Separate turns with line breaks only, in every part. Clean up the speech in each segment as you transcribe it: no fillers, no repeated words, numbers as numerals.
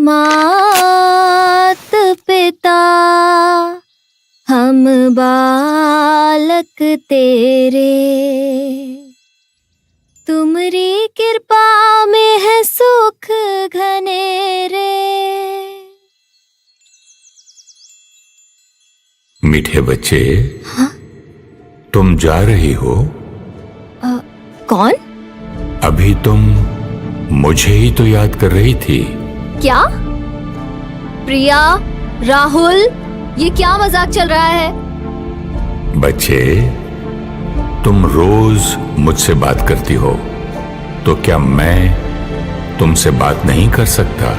मात पिता हम बालक तेरे, तुमरी कृपा में है सुख घनेरे।
मीठे बच्चे,
हाँ?
तुम जा रही हो?
कौन?
अभी तुम मुझे ही तो याद कर रही थी।
क्या? प्रिया, राहुल, ये क्या मजाक चल रहा है?
बच्चे, तुम रोज मुझसे बात करती हो, तो क्या मैं तुमसे बात नहीं कर सकता?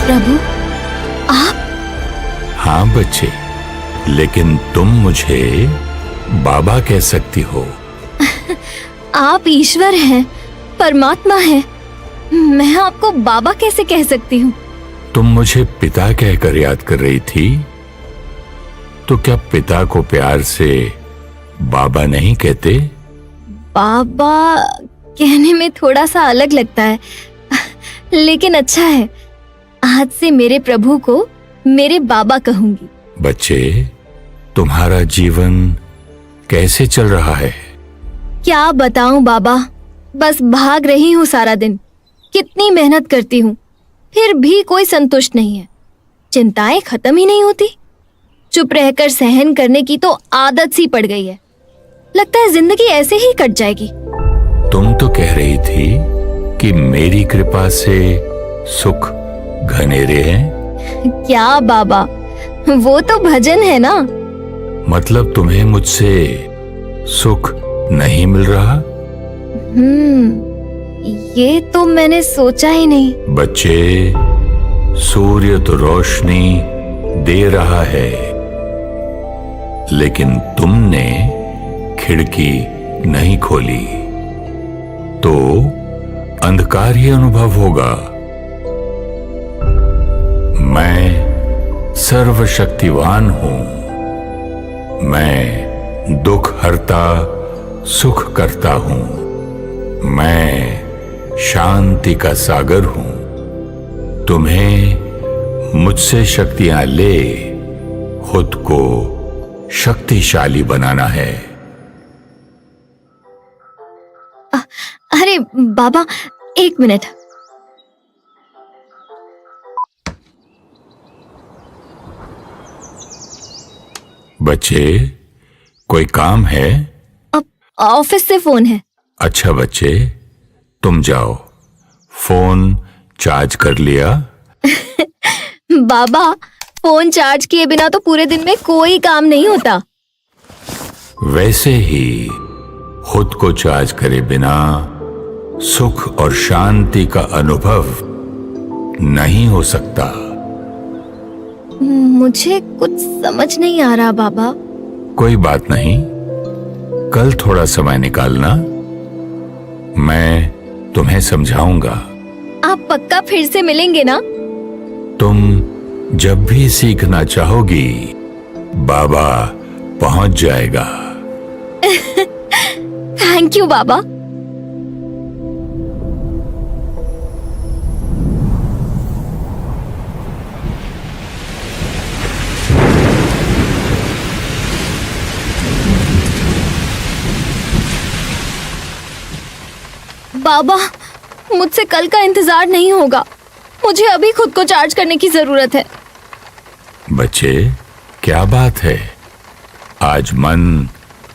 प्रभु, आप?
हाँ बच्चे, लेकिन तुम मुझे बाबा कह सकती हो।
आप ईश्वर हैं, परमात्मा हैं। मैं आपको बाबा कैसे कह सकती हूँ?
तुम मुझे पिता कहकर याद कर रही थी, तो क्या पिता को प्यार से बाबा नहीं कहते?
बाबा कहने में थोड़ा सा अलग लगता है, लेकिन अच्छा है, आज से मेरे प्रभु को मेरे बाबा कहूंगी।
बच्चे, तुम्हारा जीवन कैसे चल रहा है?
क्या बताऊं बाबा, बस भाग रही हूँ सारा दिन। कितनी मेहनत करती हूँ, फिर भी कोई संतुष्ट नहीं है। चिंताएं खत्म ही नहीं होती। चुप रहकर सहन करने की तो आदत सी पड़ गई है। लगता है जिंदगी ऐसे ही कट जाएगी।
तुम तो कह रही थी कि मेरी कृपा से सुख घनेरे हैं।
क्या बाबा, वो तो भजन है ना।
मतलब तुम्हें मुझसे सुख नहीं मिल रहा?
ये तो मैंने सोचा ही नहीं।
बच्चे, सूर्य तो रोशनी दे रहा है, लेकिन तुमने खिड़की नहीं खोली, तो अंधकार ही अनुभव होगा। मैं सर्वशक्तिवान हूं। मैं दुख हरता सुख करता हूं। मैं शांति का सागर हूं। तुम्हें मुझसे शक्तियां ले खुद को शक्तिशाली बनाना है।
अरे बाबा, एक मिनट।
बच्चे, कोई काम है?
ऑफिस से फोन है।
अच्छा बच्चे, तुम जाओ। फोन चार्ज कर लिया?
बाबा, फोन चार्ज किए बिना तो पूरे दिन में कोई काम नहीं होता।
वैसे ही खुद को चार्ज करे बिना सुख और शांति का अनुभव नहीं हो सकता।
मुझे कुछ समझ नहीं आ रहा बाबा।
कोई बात नहीं, कल थोड़ा समय निकालना, मैं तुम्हें समझाऊंगा।
आप पक्का फिर से मिलेंगे ना?
तुम जब भी सीखना चाहोगी, बाबा पहुंच जाएगा।
थैंक यू बाबा। बाबा, मुझसे कल का इंतजार नहीं होगा। मुझे अभी खुद को चार्ज करने की जरूरत है।
बच्चे, क्या बात है? आज मन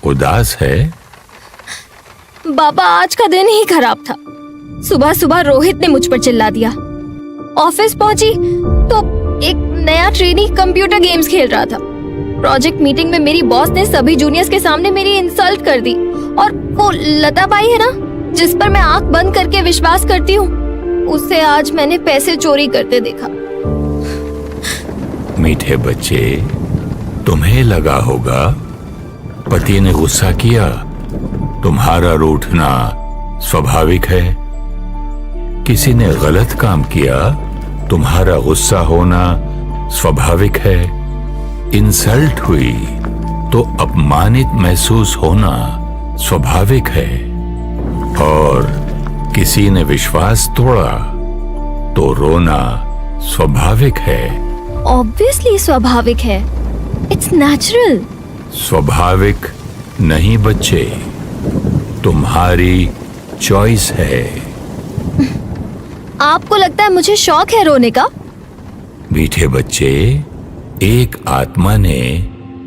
उदास है?
बाबा, आज का दिन ही खराब था। सुबह सुबह रोहित ने मुझ पर चिल्ला दिया। ऑफिस पहुंची तो एक नया ट्रेनी कंप्यूटर गेम्स खेल रहा था। प्रोजेक्ट मीटिंग में मेरी बॉस ने सभी जूनियर्स के सामने मेरी इंसल्ट कर दी। और वो लता बाई है ना, जिस पर मैं आंख बंद करके विश्वास करती हूँ, उसे आज मैंने पैसे चोरी करते देखा।
मीठे बच्चे, तुम्हें लगा होगा पति ने गुस्सा किया, तुम्हारा रूठना स्वाभाविक है। किसी ने गलत काम किया, तुम्हारा गुस्सा होना स्वाभाविक है। इंसल्ट हुई तो अपमानित महसूस होना स्वाभाविक है। और किसी ने विश्वास तोड़ा तो रोना स्वाभाविक है।
ऑब्वियसली स्वाभाविक है, इट्स नेचुरल।
स्वाभाविक नहीं बच्चे, तुम्हारी चॉइस है।
आपको लगता है मुझे शौक है रोने का?
मीठे बच्चे, एक आत्मा ने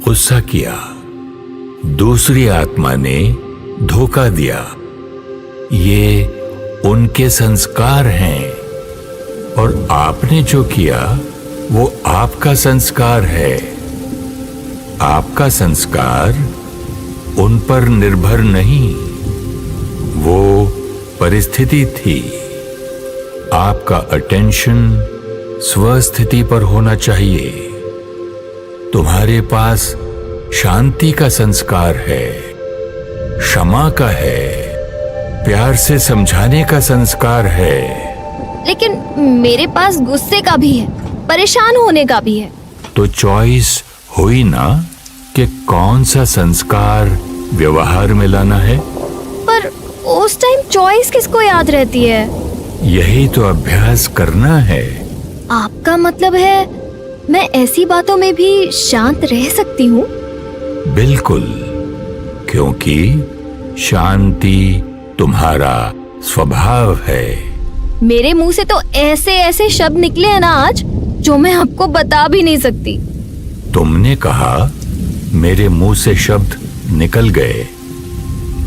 गुस्सा किया, दूसरी आत्मा ने धोखा दिया। ये उनके संस्कार हैं और आपने जो किया वो आपका संस्कार है। आपका संस्कार उन पर निर्भर नहीं, वो परिस्थिति थी। आपका अटेंशन स्वस्थिति पर होना चाहिए। तुम्हारे पास शांति का संस्कार है, क्षमा का है, प्यार से समझाने का संस्कार है।
लेकिन मेरे पास गुस्से का भी है, परेशान होने का भी है।
तो चॉइस हुई ना कि कौन सा संस्कार व्यवहार में लाना है।
पर उस टाइम चॉइस किसको याद रहती है?
यही तो अभ्यास करना है।
आपका मतलब है मैं ऐसी बातों में भी शांत रह सकती हूँ?
बिल्कुल, क्योंकि शांति तुम्हारा स्वभाव है।
मेरे मुंह से तो ऐसे ऐसे शब्द निकले हैं ना आज, जो मैं आपको बता भी नहीं सकती।
तुमने कहा मेरे मुंह से शब्द निकल गए,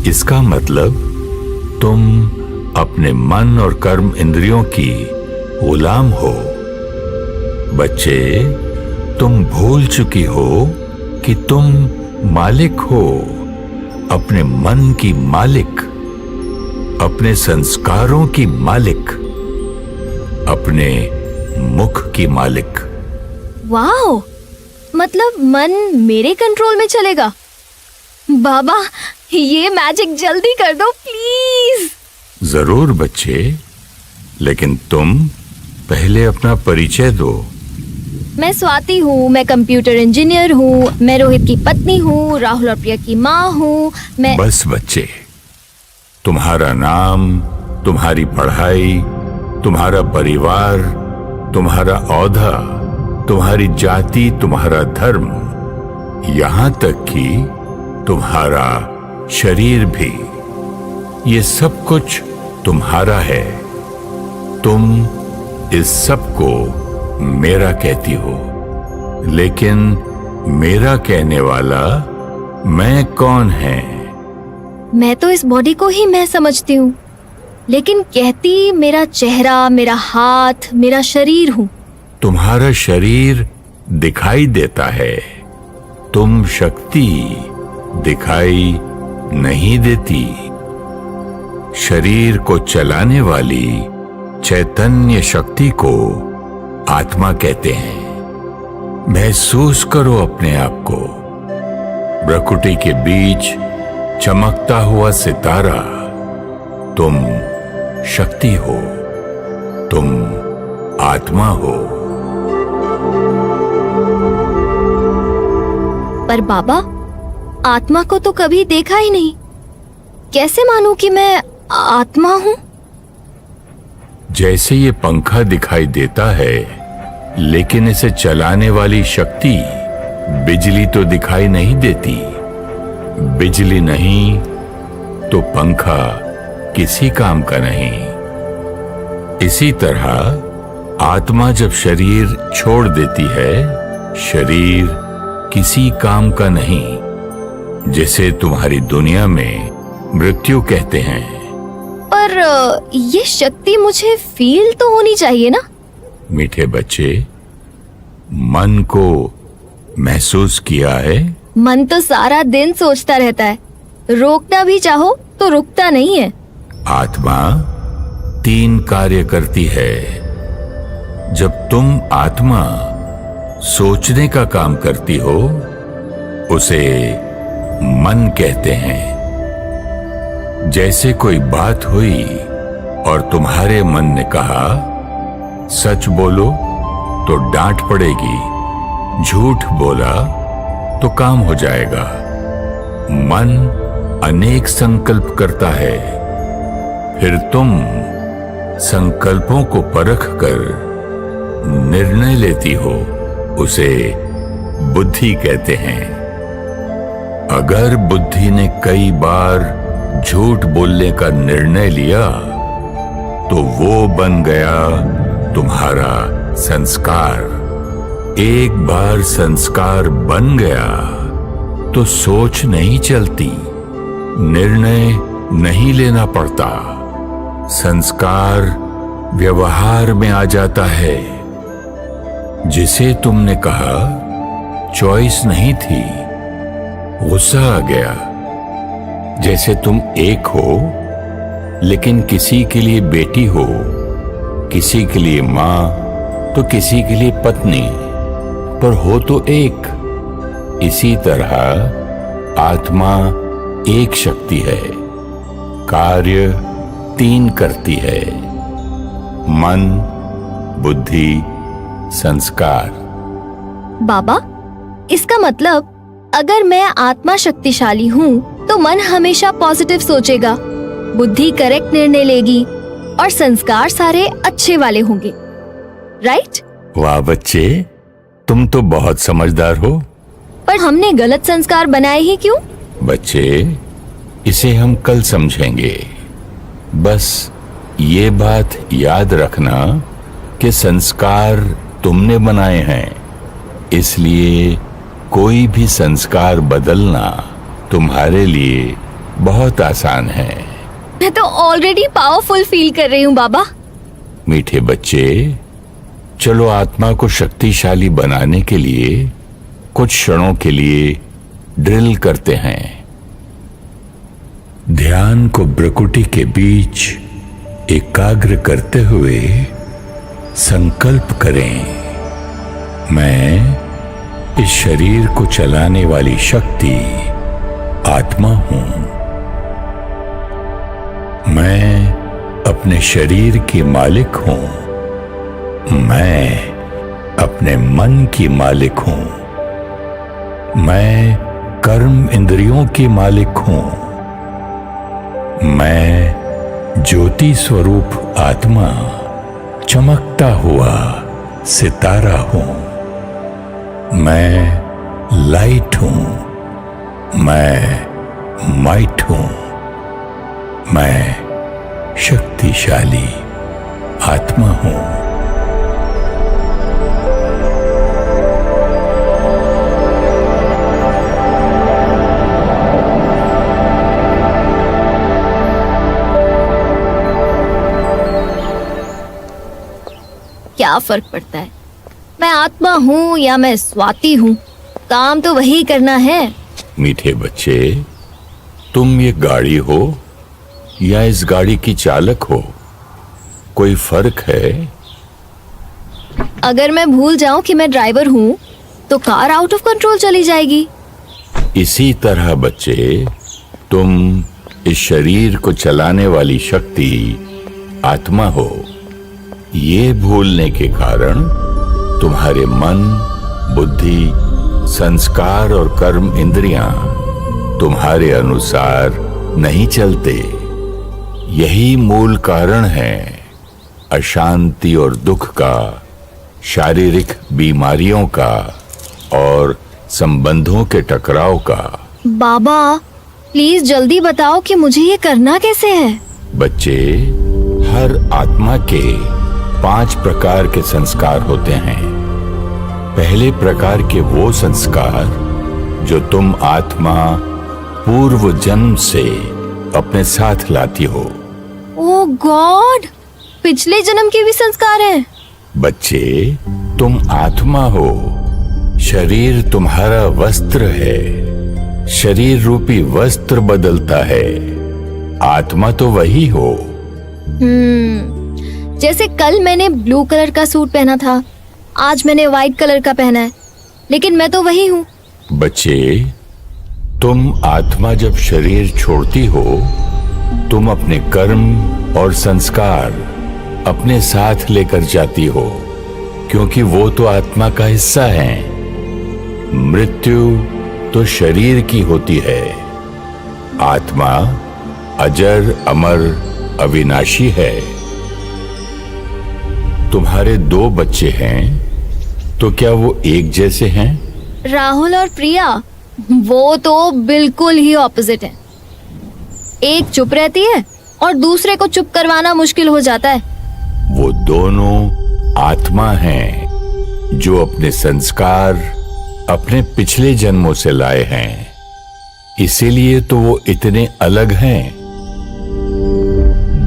इसका मतलब तुम अपने मन और कर्म इंद्रियों की गुलाम हो। बच्चे, तुम भूल चुकी हो कि तुम मालिक हो, अपने मन की मालिक, अपने संस्कारों की मालिक, अपने मुख की मालिक।
वाओ, मतलब मन मेरे कंट्रोल में चलेगा? बाबा, ये मैजिक जल्दी कर दो प्लीज।
जरूर बच्चे, लेकिन तुम पहले अपना परिचय दो।
मैं स्वाति हूँ, मैं कंप्यूटर इंजीनियर हूँ, मैं रोहित की पत्नी हूँ, राहुल और प्रिया की माँ हूँ। मैं
बस बच्चे, तुम्हारा नाम, तुम्हारी पढ़ाई, तुम्हारा परिवार, तुम्हारा औहदा, तुम्हारी जाति, तुम्हारा धर्म, यहाँ तक कि तुम्हारा शरीर भी, ये सब कुछ तुम्हारा है। तुम इस सब को मेरा कहती हो, लेकिन मेरा कहने वाला मैं कौन है?
मैं तो इस बॉडी को ही मैं समझती हूँ, लेकिन कहती मेरा चेहरा, मेरा हाथ, मेरा शरीर हूँ।
तुम्हारा शरीर दिखाई देता है, तुम शक्ति दिखाई नहीं देती। शरीर को चलाने वाली चैतन्य शक्ति को आत्मा कहते हैं। महसूस करो अपने आप को, प्रकृति के बीच चमकता हुआ सितारा। तुम शक्ति हो, तुम आत्मा हो।
पर बाबा, आत्मा को तो कभी देखा ही नहीं, कैसे मानूं कि मैं आत्मा हूँ?
जैसे ये पंखा दिखाई देता है, लेकिन इसे चलाने वाली शक्ति बिजली तो दिखाई नहीं देती। बिजली नहीं तो पंखा किसी काम का नहीं। इसी तरह आत्मा जब शरीर छोड़ देती है, शरीर किसी काम का नहीं। जैसे तुम्हारी दुनिया में मृत्यु कहते हैं।
पर ये शक्ति मुझे फील तो होनी चाहिए ना?
मीठे बच्चे, मन को महसूस किया है?
मन तो सारा दिन सोचता रहता है, रोकना भी चाहो तो रुकता नहीं है।
आत्मा 3 कार्य करती है। जब तुम आत्मा सोचने का काम करती हो, उसे मन कहते हैं। जैसे कोई बात हुई और तुम्हारे मन ने कहा सच बोलो तो डांट पड़ेगी, झूठ बोला तो काम हो जाएगा। मन अनेक संकल्प करता है, फिर तुम संकल्पों को परख कर निर्णय लेती हो, उसे बुद्धि कहते हैं। अगर बुद्धि ने कई बार झूठ बोलने का निर्णय लिया तो वो बन गया तुम्हारा संस्कार। एक बार संस्कार बन गया तो सोच नहीं चलती, निर्णय नहीं लेना पड़ता, संस्कार व्यवहार में आ जाता है। जिसे तुमने कहा चॉइस नहीं थी, गुस्सा आ गया। जैसे तुम एक हो लेकिन किसी के लिए बेटी हो, किसी के लिए मां तो किसी के लिए पत्नी, पर हो तो एक। इसी तरह आत्मा एक शक्ति है, कार्य तीन करती है, मन, बुद्धि, संस्कार।
बाबा, इसका मतलब अगर मैं आत्मा शक्तिशाली हूँ तो मन हमेशा पॉजिटिव सोचेगा, बुद्धि करेक्ट निर्णय लेगी और संस्कार सारे अच्छे वाले होंगे, राइट?
वाह बच्चे, तुम तो बहुत समझदार हो।
पर हमने गलत संस्कार बनाए ही क्यों?
बच्चे, इसे हम कल समझेंगे। बस ये बात याद रखना कि संस्कार तुमने बनाए हैं, इसलिए कोई भी संस्कार बदलना तुम्हारे लिए बहुत आसान है।
मैं तो ऑलरेडी पावरफुल फील कर रही हूँ बाबा।
मीठे बच्चे, चलो आत्मा को शक्तिशाली बनाने के लिए कुछ क्षणों के लिए ड्रिल करते हैं। ध्यान को भ्रुकुटी के बीच एकाग्र करते हुए संकल्प करें, मैं इस शरीर को चलाने वाली शक्ति आत्मा हूं। मैं अपने शरीर की मालिक हूं। मैं अपने मन की मालिक हूं। मैं कर्म इंद्रियों की मालिक हूं। मैं ज्योति स्वरूप आत्मा, चमकता हुआ सितारा हूं। मैं लाइट हूं। मैं माइट हूं। मैं शक्तिशाली आत्मा हूं।
क्या फर्क पड़ता है, मैं आत्मा हूँ या मैं स्वाति हूँ, काम तो वही करना है।
मीठे बच्चे, तुम ये गाड़ी हो या इस गाड़ी की चालक हो, कोई फर्क है?
अगर मैं भूल जाऊं कि मैं ड्राइवर हूँ तो कार आउट ऑफ कंट्रोल चली जाएगी।
इसी तरह बच्चे, तुम इस शरीर को चलाने वाली शक्ति आत्मा हो। ये भूलने के कारण तुम्हारे मन, बुद्धि, संस्कार और कर्म इंद्रियां तुम्हारे अनुसार नहीं चलते। यही मूल कारण है अशांति और दुख का, शारीरिक बीमारियों का और संबंधों के टकराव का।
बाबा, प्लीज जल्दी बताओ कि मुझे ये करना कैसे है।
बच्चे, हर आत्मा के 5 प्रकार के संस्कार होते हैं। पहले प्रकार के वो संस्कार जो तुम आत्मा पूर्व जन्म से अपने साथ लाती हो।
ओह गॉड, पिछले जन्म के भी संस्कार हैं।
बच्चे, तुम आत्मा हो, शरीर तुम्हारा वस्त्र है। शरीर रूपी वस्त्र बदलता है, आत्मा तो वही हो।
जैसे कल मैंने ब्लू कलर का सूट पहना था, आज मैंने व्हाइट कलर का पहना है, लेकिन मैं तो वही हूँ।
बच्चे, तुम आत्मा जब शरीर छोड़ती हो, तुम अपने कर्म और संस्कार अपने साथ लेकर जाती हो, क्योंकि वो तो आत्मा का हिस्सा है। मृत्यु तो शरीर की होती है। आत्मा अजर, अमर, अविनाशी है। तुम्हारे 2 बच्चे हैं, तो क्या वो एक जैसे हैं?
राहुल और प्रिया वो तो बिल्कुल ही ऑपोजिट हैं। एक चुप रहती है और दूसरे को चुप करवाना मुश्किल हो जाता है।
वो दोनों आत्मा हैं जो अपने संस्कार अपने पिछले जन्मों से लाए हैं, इसीलिए तो वो इतने अलग हैं।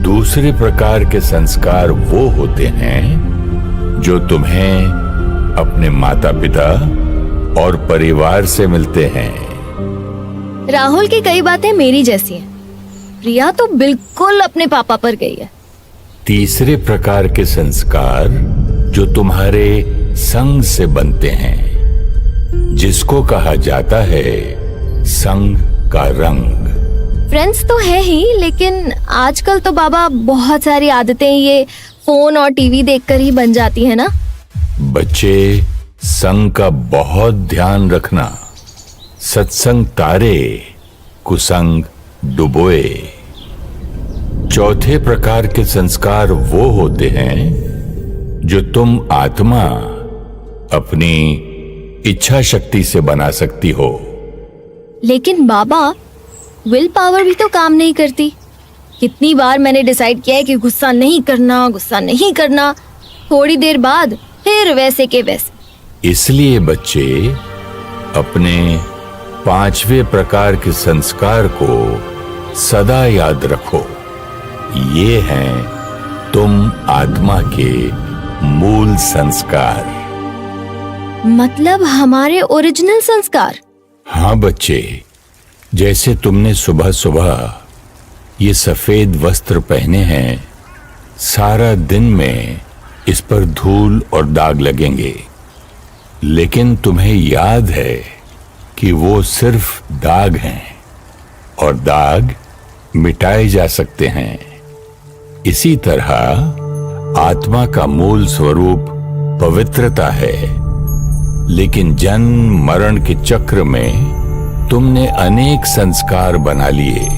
दूसरे प्रकार के संस्कार वो होते हैं जो तुम्हें अपने माता पिता और परिवार से मिलते हैं।
राहुल की कई बातें मेरी जैसी हैं। प्रिया तो बिल्कुल अपने पापा पर गई है।
तीसरे प्रकार के संस्कार जो तुम्हारे संग से बनते हैं, जिसको कहा जाता है संग का रंग।
फ्रेंड्स तो है ही, लेकिन आजकल तो बाबा बहुत सारी आदतें ये फोन और टीवी देखकर ही बन जाती है ना।
बच्चे, संग का बहुत ध्यान रखना। सत्संग तारे, कुसंग डुबोए। चौथे प्रकार के संस्कार वो होते हैं जो तुम आत्मा अपनी इच्छा शक्ति से बना सकती हो।
लेकिन बाबा, विल पावर भी तो काम नहीं करती। कितनी बार मैंने डिसाइड किया है कि गुस्सा नहीं करना, थोड़ी देर बाद फिर वैसे के वैसे।
इसलिए बच्चे, अपने 5वें प्रकार के संस्कार को सदा याद रखो। ये हैं तुम आत्मा के मूल संस्कार।
मतलब हमारे ओरिजिनल संस्कार।
हाँ बच्चे, जैसे तुमने सुबह सुबह ये सफेद वस्त्र पहने हैं, सारा दिन में इस पर धूल और दाग लगेंगे, लेकिन तुम्हें याद है कि वो सिर्फ दाग हैं और दाग मिटाए जा सकते हैं। इसी तरह आत्मा का मूल स्वरूप पवित्रता है, लेकिन जन्म मरण के चक्र में तुमने अनेक संस्कार बना लिए,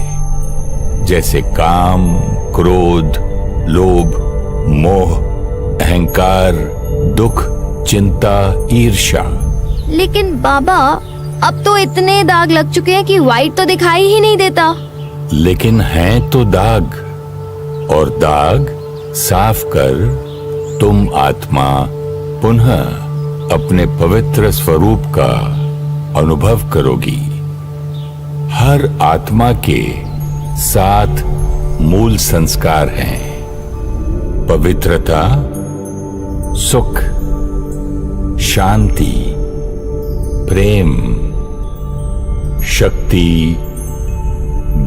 जैसे काम, क्रोध, लोभ, मोह, अहंकार, दुख, चिंता, ईर्ष्या।
लेकिन बाबा, अब तो इतने दाग लग चुके हैं कि व्हाइट तो दिखाई ही नहीं देता।
लेकिन हैं तो दाग, और दाग साफ कर तुम आत्मा पुनः अपने पवित्र स्वरूप का अनुभव करोगी। हर आत्मा के 7 मूल संस्कार हैं: पवित्रता, सुख, शांति, प्रेम, शक्ति,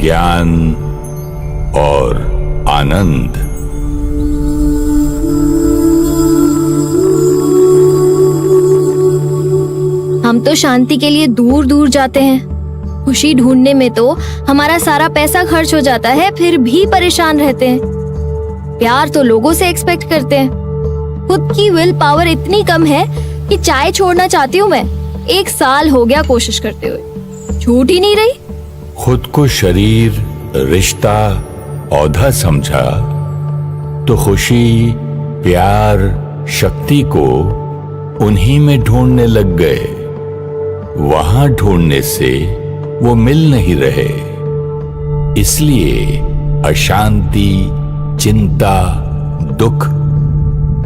ज्ञान और आनंद।
हम तो शांति के लिए दूर दूर जाते हैं। खुशी ढूंढने में तो हमारा सारा पैसा खर्च हो जाता है, फिर भी परेशान रहते हैं। प्यार तो लोगों से एक्सपेक्ट करते हैं। खुद की विल पावर इतनी कम है कि चाय छोड़ना चाहती हूँ मैं। 1 साल हो गया कोशिश करते हुए, छूट ही नहीं रही।
खुद को शरीर, रिश्ता, औधा समझा तो खुशी, प्यार, शक्ति को उन्हीं में ढूंढने लग गए। वहां ढूंढने से वो मिल नहीं रहे, इसलिए अशांति, चिंता, दुख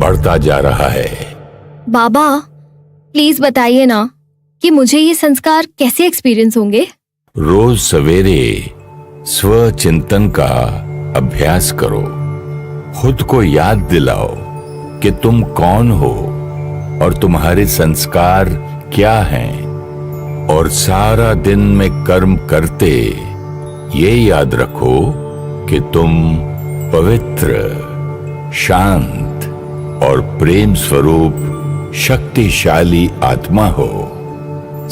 बढ़ता जा रहा है।
बाबा, प्लीज बताइए ना कि मुझे ये संस्कार कैसे एक्सपीरियंस होंगे।
रोज सवेरे स्व चिंतन का अभ्यास करो। खुद को याद दिलाओ कि तुम कौन हो और तुम्हारे संस्कार क्या हैं, और सारा दिन में कर्म करते ये याद रखो कि तुम पवित्र, शांत और प्रेम स्वरूप शक्तिशाली आत्मा हो।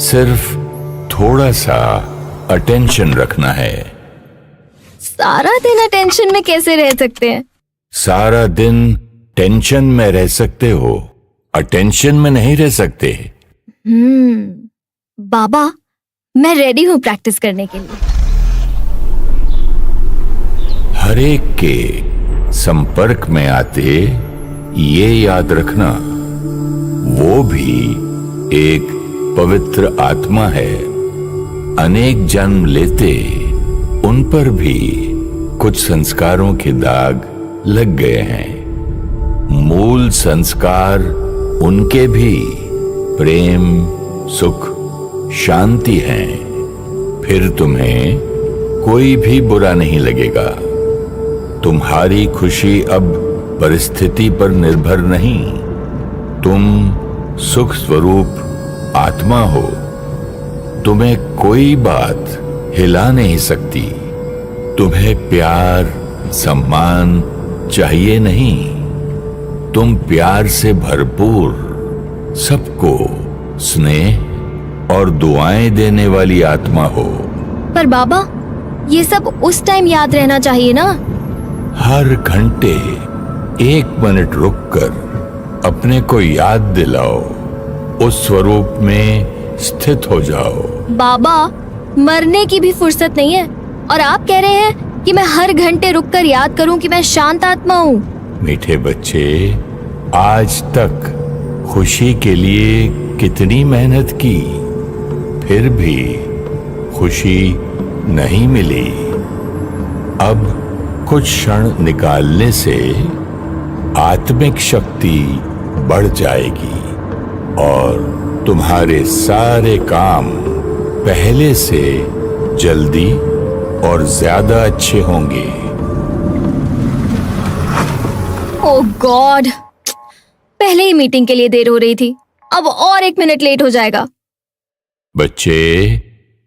सिर्फ थोड़ा सा अटेंशन रखना है।
सारा दिन अटेंशन में कैसे रह सकते हैं?
सारा दिन टेंशन में रह सकते हो, अटेंशन में नहीं रह सकते।
बाबा, मैं रेडी हूँ प्रैक्टिस करने के लिए।
हर एक के संपर्क में आते ये याद रखना, वो भी एक पवित्र आत्मा है। अनेक जन्म लेते उन पर भी कुछ संस्कारों के दाग लग गए हैं। मूल संस्कार उनके भी प्रेम, सुख, शांति हैं। फिर तुम्हें कोई भी बुरा नहीं लगेगा। तुम्हारी खुशी अब परिस्थिति पर निर्भर नहीं। तुम सुख स्वरूप आत्मा हो। तुम्हें कोई बात हिला नहीं सकती। तुम्हें प्यार, सम्मान चाहिए नहीं। तुम प्यार से भरपूर, सबको स्नेह और दुआएं देने वाली आत्मा हो।
पर बाबा, ये सब उस टाइम याद रहना चाहिए ना?
हर घंटे 1 मिनट रुककर अपने को याद दिलाओ, उस स्वरूप में स्थित हो जाओ।
बाबा, मरने की भी फुर्सत नहीं है और आप कह रहे हैं कि मैं हर घंटे रुककर याद करूं कि मैं शांत आत्मा हूँ।
मीठे बच्चे, आज तक खुशी के लिए कितनी मेहनत की, फिर भी खुशी नहीं मिली। अब कुछ क्षण निकालने से आत्मिक शक्ति बढ़ जाएगी और तुम्हारे सारे काम पहले से जल्दी और ज्यादा अच्छे होंगे।
ओह गॉड, पहले ही मीटिंग के लिए देर हो रही थी, अब और 1 मिनट लेट हो जाएगा।
बच्चे,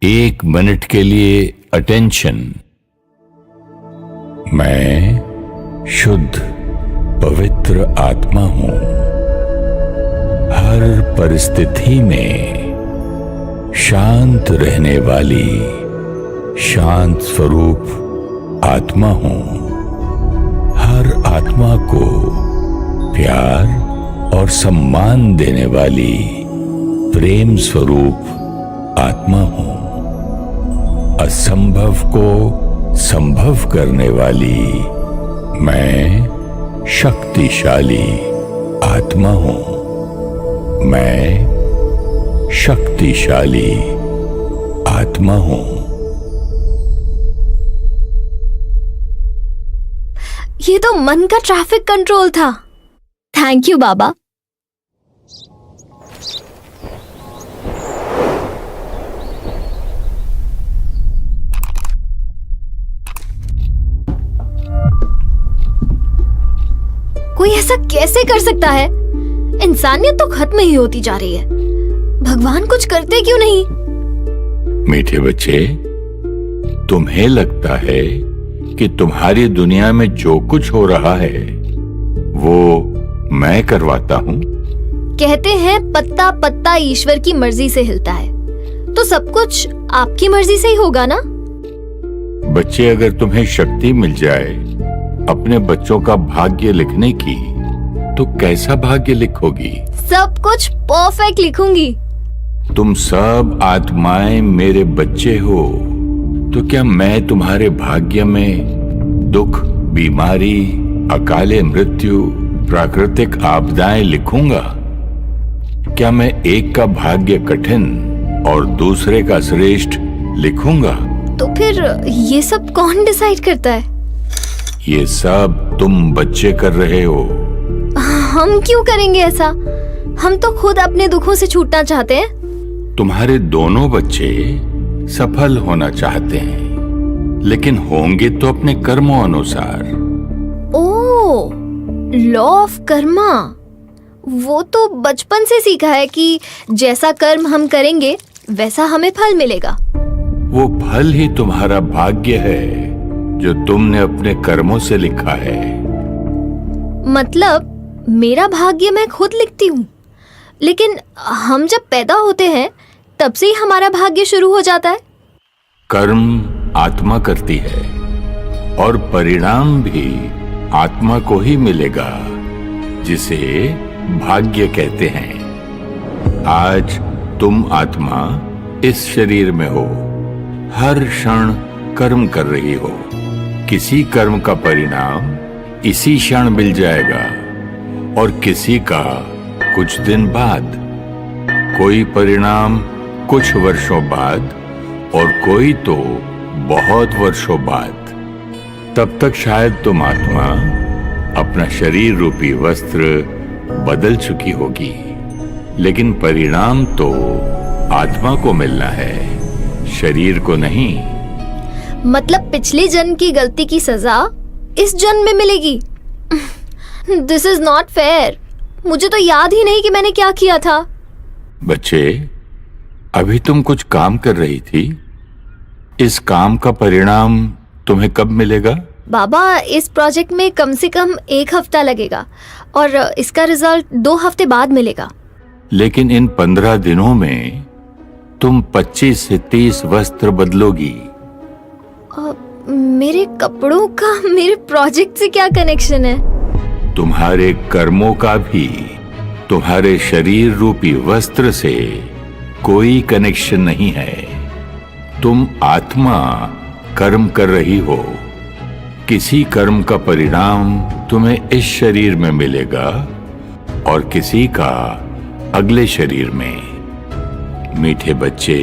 1 मिनट के लिए अटेंशन। मैं शुद्ध पवित्र आत्मा हूं। हर परिस्थिति में शांत रहने वाली शांत स्वरूप आत्मा हूं। हर आत्मा को प्यार और सम्मान देने वाली प्रेम स्वरूप आत्मा हूं। असंभव को संभव करने वाली मैं शक्तिशाली आत्मा हूं। मैं शक्तिशाली आत्मा हूं।
ये तो मन का ट्रैफिक कंट्रोल था। थैंक यू बाबा। कोई ऐसा कैसे कर सकता है? इंसानियत तो खत्म ही होती जा रही है। भगवान कुछ करते क्यों नहीं?
मीठे बच्चे, तुम्हें लगता है कि तुम्हारी दुनिया में जो कुछ हो रहा है वो मैं करवाता हूं?
कहते हैं पत्ता पत्ता ईश्वर की मर्जी से हिलता है, तो सब कुछ आपकी मर्जी से ही होगा ना?
बच्चे, अगर तुम्हें शक्ति मिल जाए अपने बच्चों का भाग्य लिखने की, तो कैसा भाग्य लिखोगी?
सब कुछ परफेक्ट लिखूंगी।
तुम सब आत्माएं मेरे बच्चे हो, तो क्या मैं तुम्हारे भाग्य में दुख, बीमारी, अकाले मृत्यु, प्राकृतिक आपदाएं लिखूंगा? क्या मैं एक का भाग्य कठिन और दूसरे का श्रेष्ठ लिखूंगा?
तो फिर ये सब कौन डिसाइड करता है?
ये सब तुम बच्चे कर रहे हो।
हम क्यों करेंगे ऐसा? हम तो खुद अपने दुखों से छूटना चाहते हैं।
तुम्हारे दोनों बच्चे सफल होना चाहते हैं, लेकिन होंगे तो अपने कर्मों अनुसार।
ओह, लॉ ऑफ कर्मा। वो तो बचपन से सीखा है कि जैसा कर्म हम करेंगे वैसा हमें फल मिलेगा।
वो फल ही तुम्हारा भाग्य है जो तुमने अपने कर्मों से लिखा है।
मतलब मेरा भाग्य मैं खुद लिखती हूँ, लेकिन हम जब पैदा होते हैं तब से ही हमारा भाग्य शुरू हो जाता है।
कर्म आत्मा करती है और परिणाम भी आत्मा को ही मिलेगा, जिसे भाग्य कहते हैं। आज तुम आत्मा इस शरीर में हो, हर क्षण कर्म कर रही हो। किसी कर्म का परिणाम इसी क्षण मिल जाएगा और किसी का कुछ दिन बाद, कोई परिणाम कुछ वर्षों बाद और कोई तो बहुत वर्षों बाद। तब तक शायद तुम आत्मा अपना शरीर रूपी वस्त्र बदल चुकी होगी, लेकिन परिणाम तो आत्मा को मिलना है, शरीर को नहीं।
मतलब पिछले जन्म की गलती की सजा इस जन्म में मिलेगी? This is not fair. मुझे तो याद ही नहीं कि मैंने क्या किया था।
बच्चे, अभी तुम कुछ काम कर रही थी। इस काम का परिणाम तुम्हें कब मिलेगा?
बाबा, इस प्रोजेक्ट में कम से कम 1 हफ्ता लगेगा और इसका रिजल्ट 2 हफ्ते बाद मिलेगा।
लेकिन इन 15 दिनों में तुम 25 से 30 वस्त्र बदलोगी।
मेरे कपड़ों का मेरे प्रोजेक्ट से क्या कनेक्शन है?
तुम्हारे कर्मों का भी तुम्हारे शरीर रूपी वस्त्र से कोई कनेक्शन नहीं है। तुम आत्मा कर्म कर रही हो। किसी कर्म का परिणाम तुम्हें इस शरीर में मिलेगा और किसी का अगले शरीर में। मीठे बच्चे,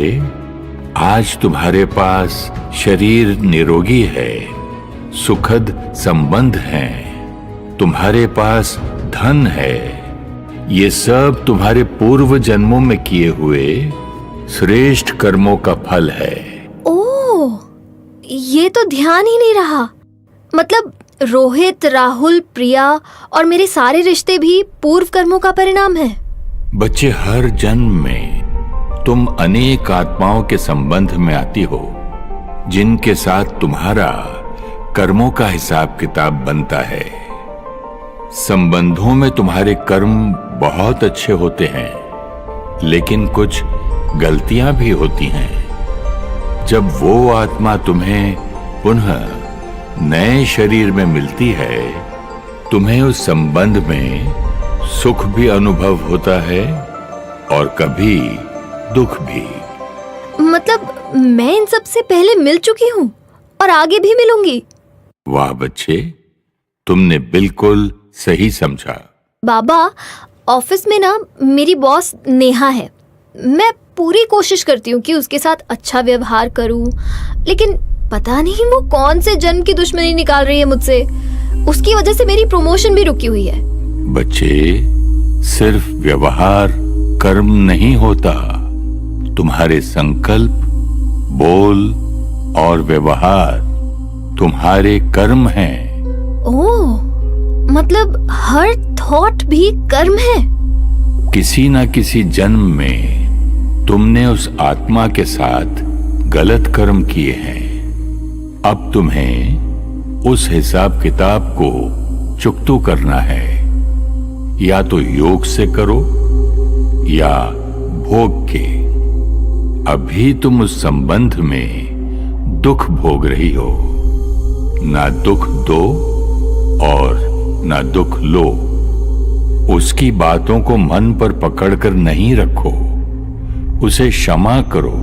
आज तुम्हारे पास शरीर निरोगी है, सुखद संबंध हैं, तुम्हारे पास धन है। ये सब तुम्हारे पूर्व जन्मों में किए हुए श्रेष्ठ कर्मों का फल है।
ओह, ये तो ध्यान ही नहीं रहा। मतलब रोहित, राहुल, प्रिया और मेरे सारे रिश्ते भी पूर्व कर्मों का परिणाम है।
बच्चे, हर जन्म में तुम अनेक आत्माओं के संबंध में आती हो, जिनके साथ तुम्हारा कर्मों का हिसाब किताब बनता है। संबंधों में तुम्हारे कर्म बहुत अच्छे होते हैं, लेकिन कुछ गलतियां भी होती हैं। जब वो आत्मा तुम्हें पुनः नए शरीर में मिलती है, तुम्हें उस संबंध में सुख भी अनुभव होता है और कभी दुख भी।
मतलब मैं इन सब से पहले मिल चुकी हूँ और आगे भी मिलूंगी।
वाह बच्चे, तुमने बिल्कुल सही समझा।
बाबा, ऑफिस में ना मेरी बॉस नेहा है। मैं पूरी कोशिश करती हूँ कि उसके साथ अच्छा व्यवहार करूँ, लेकिन पता नहीं वो कौन से जन्म की दुश्मनी निकाल रही है मुझसे। उसकी वजह से मेरी प्रमोशन भी रुकी हुई है।
बच्चे, सिर्फ व्यवहार कर्म नहीं होता। तुम्हारे संकल्प, बोल और व्यवहार तुम्हारे कर्म हैं।
ओह, मतलब हर थॉट भी कर्म है।
किसी ना किसी जन्म में तुमने उस आत्मा के साथ गलत कर्म किए हैं। अब तुम्हें उस हिसाब किताब को चुकतू करना है। या तो योग से करो या भोग के। अभी तुम उस संबंध में दुख भोग रही हो। ना दुख दो और ना दुख लो। उसकी बातों को मन पर पकड़कर नहीं रखो, उसे क्षमा करो।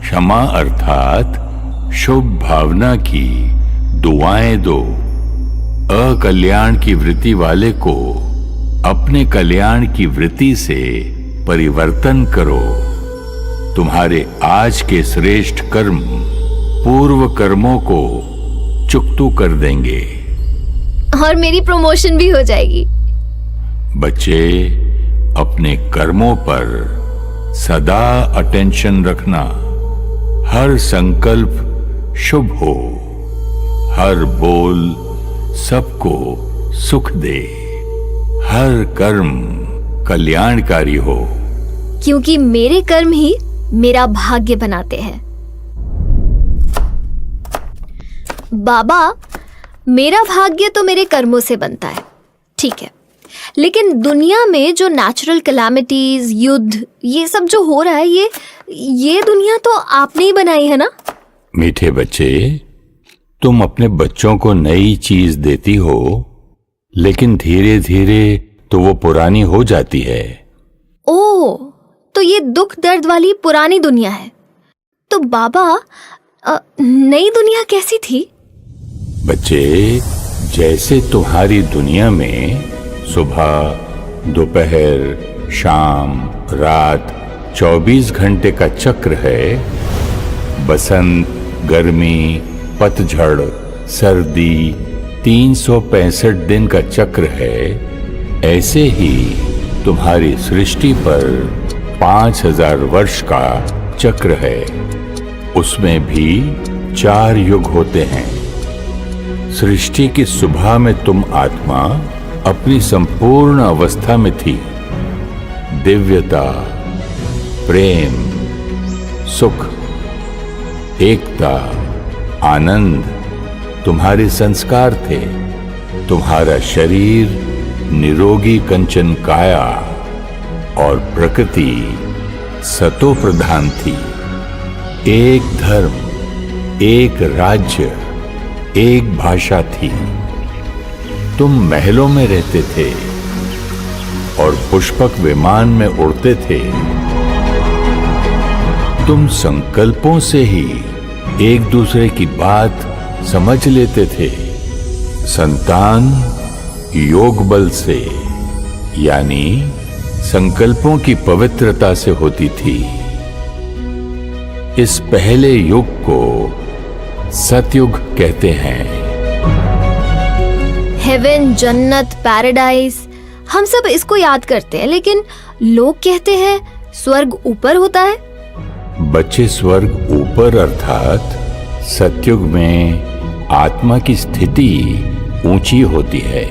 क्षमा अर्थात शुभ भावना की दुआएं दो। अकल्याण की वृत्ति वाले को अपने कल्याण की वृत्ति से परिवर्तन करो। तुम्हारे आज के श्रेष्ठ कर्म पूर्व कर्मों को चुकतू कर देंगे
और मेरी प्रमोशन भी हो जाएगी।
बच्चे, अपने कर्मों पर सदा अटेंशन रखना। हर संकल्प शुभ हो, हर बोल सबको सुख दे, हर कर्म कल्याणकारी हो।
क्योंकि मेरे कर्म ही मेरा भाग्य बनाते हैं। बाबा, मेरा भाग्य तो मेरे कर्मों से बनता है, ठीक है, लेकिन दुनिया में जो नेचुरल कैलामिटीज, युद्ध, ये सब जो हो रहा है, ये दुनिया तो आपने ही बनाई है ना?
मीठे बच्चे, तुम अपने बच्चों को नई चीज देती हो, लेकिन धीरे धीरे तो वो पुरानी हो जाती है।
ओह, तो ये दुख दर्द वाली पुरानी दुनिया है। तो बाबा, नई दुनिया कैसी थी?
बच्चे, जैसे तुम्हारी दुनिया में सुबह, दोपहर, शाम, रात 24 घंटे का चक्र है, बसंत, गर्मी, पतझड़, सर्दी 365 दिन का चक्र है, ऐसे ही तुम्हारी सृष्टि पर 5000 वर्ष का चक्र है। उसमें भी 4 युग होते हैं। सृष्टि की सुबह में तुम आत्मा अपनी संपूर्ण अवस्था में थी। दिव्यता, प्रेम, सुख, एकता, आनंद तुम्हारे संस्कार थे। तुम्हारा शरीर निरोगी कंचन काया और प्रकृति सतो प्रधान थी। एक धर्म, एक राज्य, एक भाषा थी। तुम महलों में रहते थे और पुष्पक विमान में उड़ते थे। तुम संकल्पों से ही एक दूसरे की बात समझ लेते थे। संतान योग बल से, यानी संकल्पों की पवित्रता से होती थी। इस पहले युग को सतयुग कहते हैं।
हेवन, जन्नत, पैराडाइज, हम सब इसको याद करते हैं, लेकिन लोग कहते हैं स्वर्ग ऊपर होता है।
बच्चे, स्वर्ग ऊपर अर्थात सतयुग में आत्मा की स्थिति ऊंची होती है।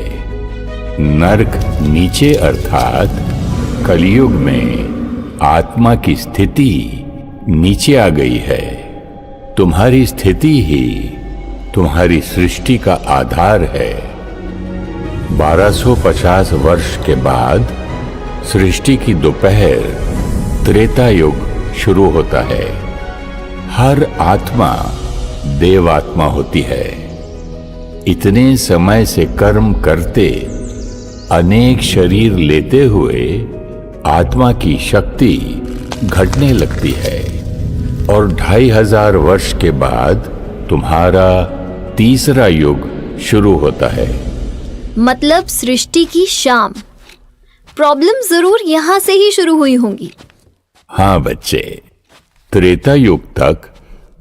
नरक नीचे अर्थात कलयुग में आत्मा की स्थिति नीचे आ गई है। तुम्हारी स्थिति ही तुम्हारी सृष्टि का आधार है। 1250 वर्ष के बाद सृष्टि की दोपहर त्रेता युग शुरू होता है। हर आत्मा देवात्मा होती है। इतने समय से कर्म करते, अनेक शरीर लेते हुए आत्मा की शक्ति घटने लगती है और 2500 वर्ष के बाद तुम्हारा तीसरा युग शुरू होता है।
मतलब सृष्टि की शाम। प्रॉब्लम जरूर यहां से ही शुरू हुई होंगी।
हाँ बच्चे, त्रेता युग तक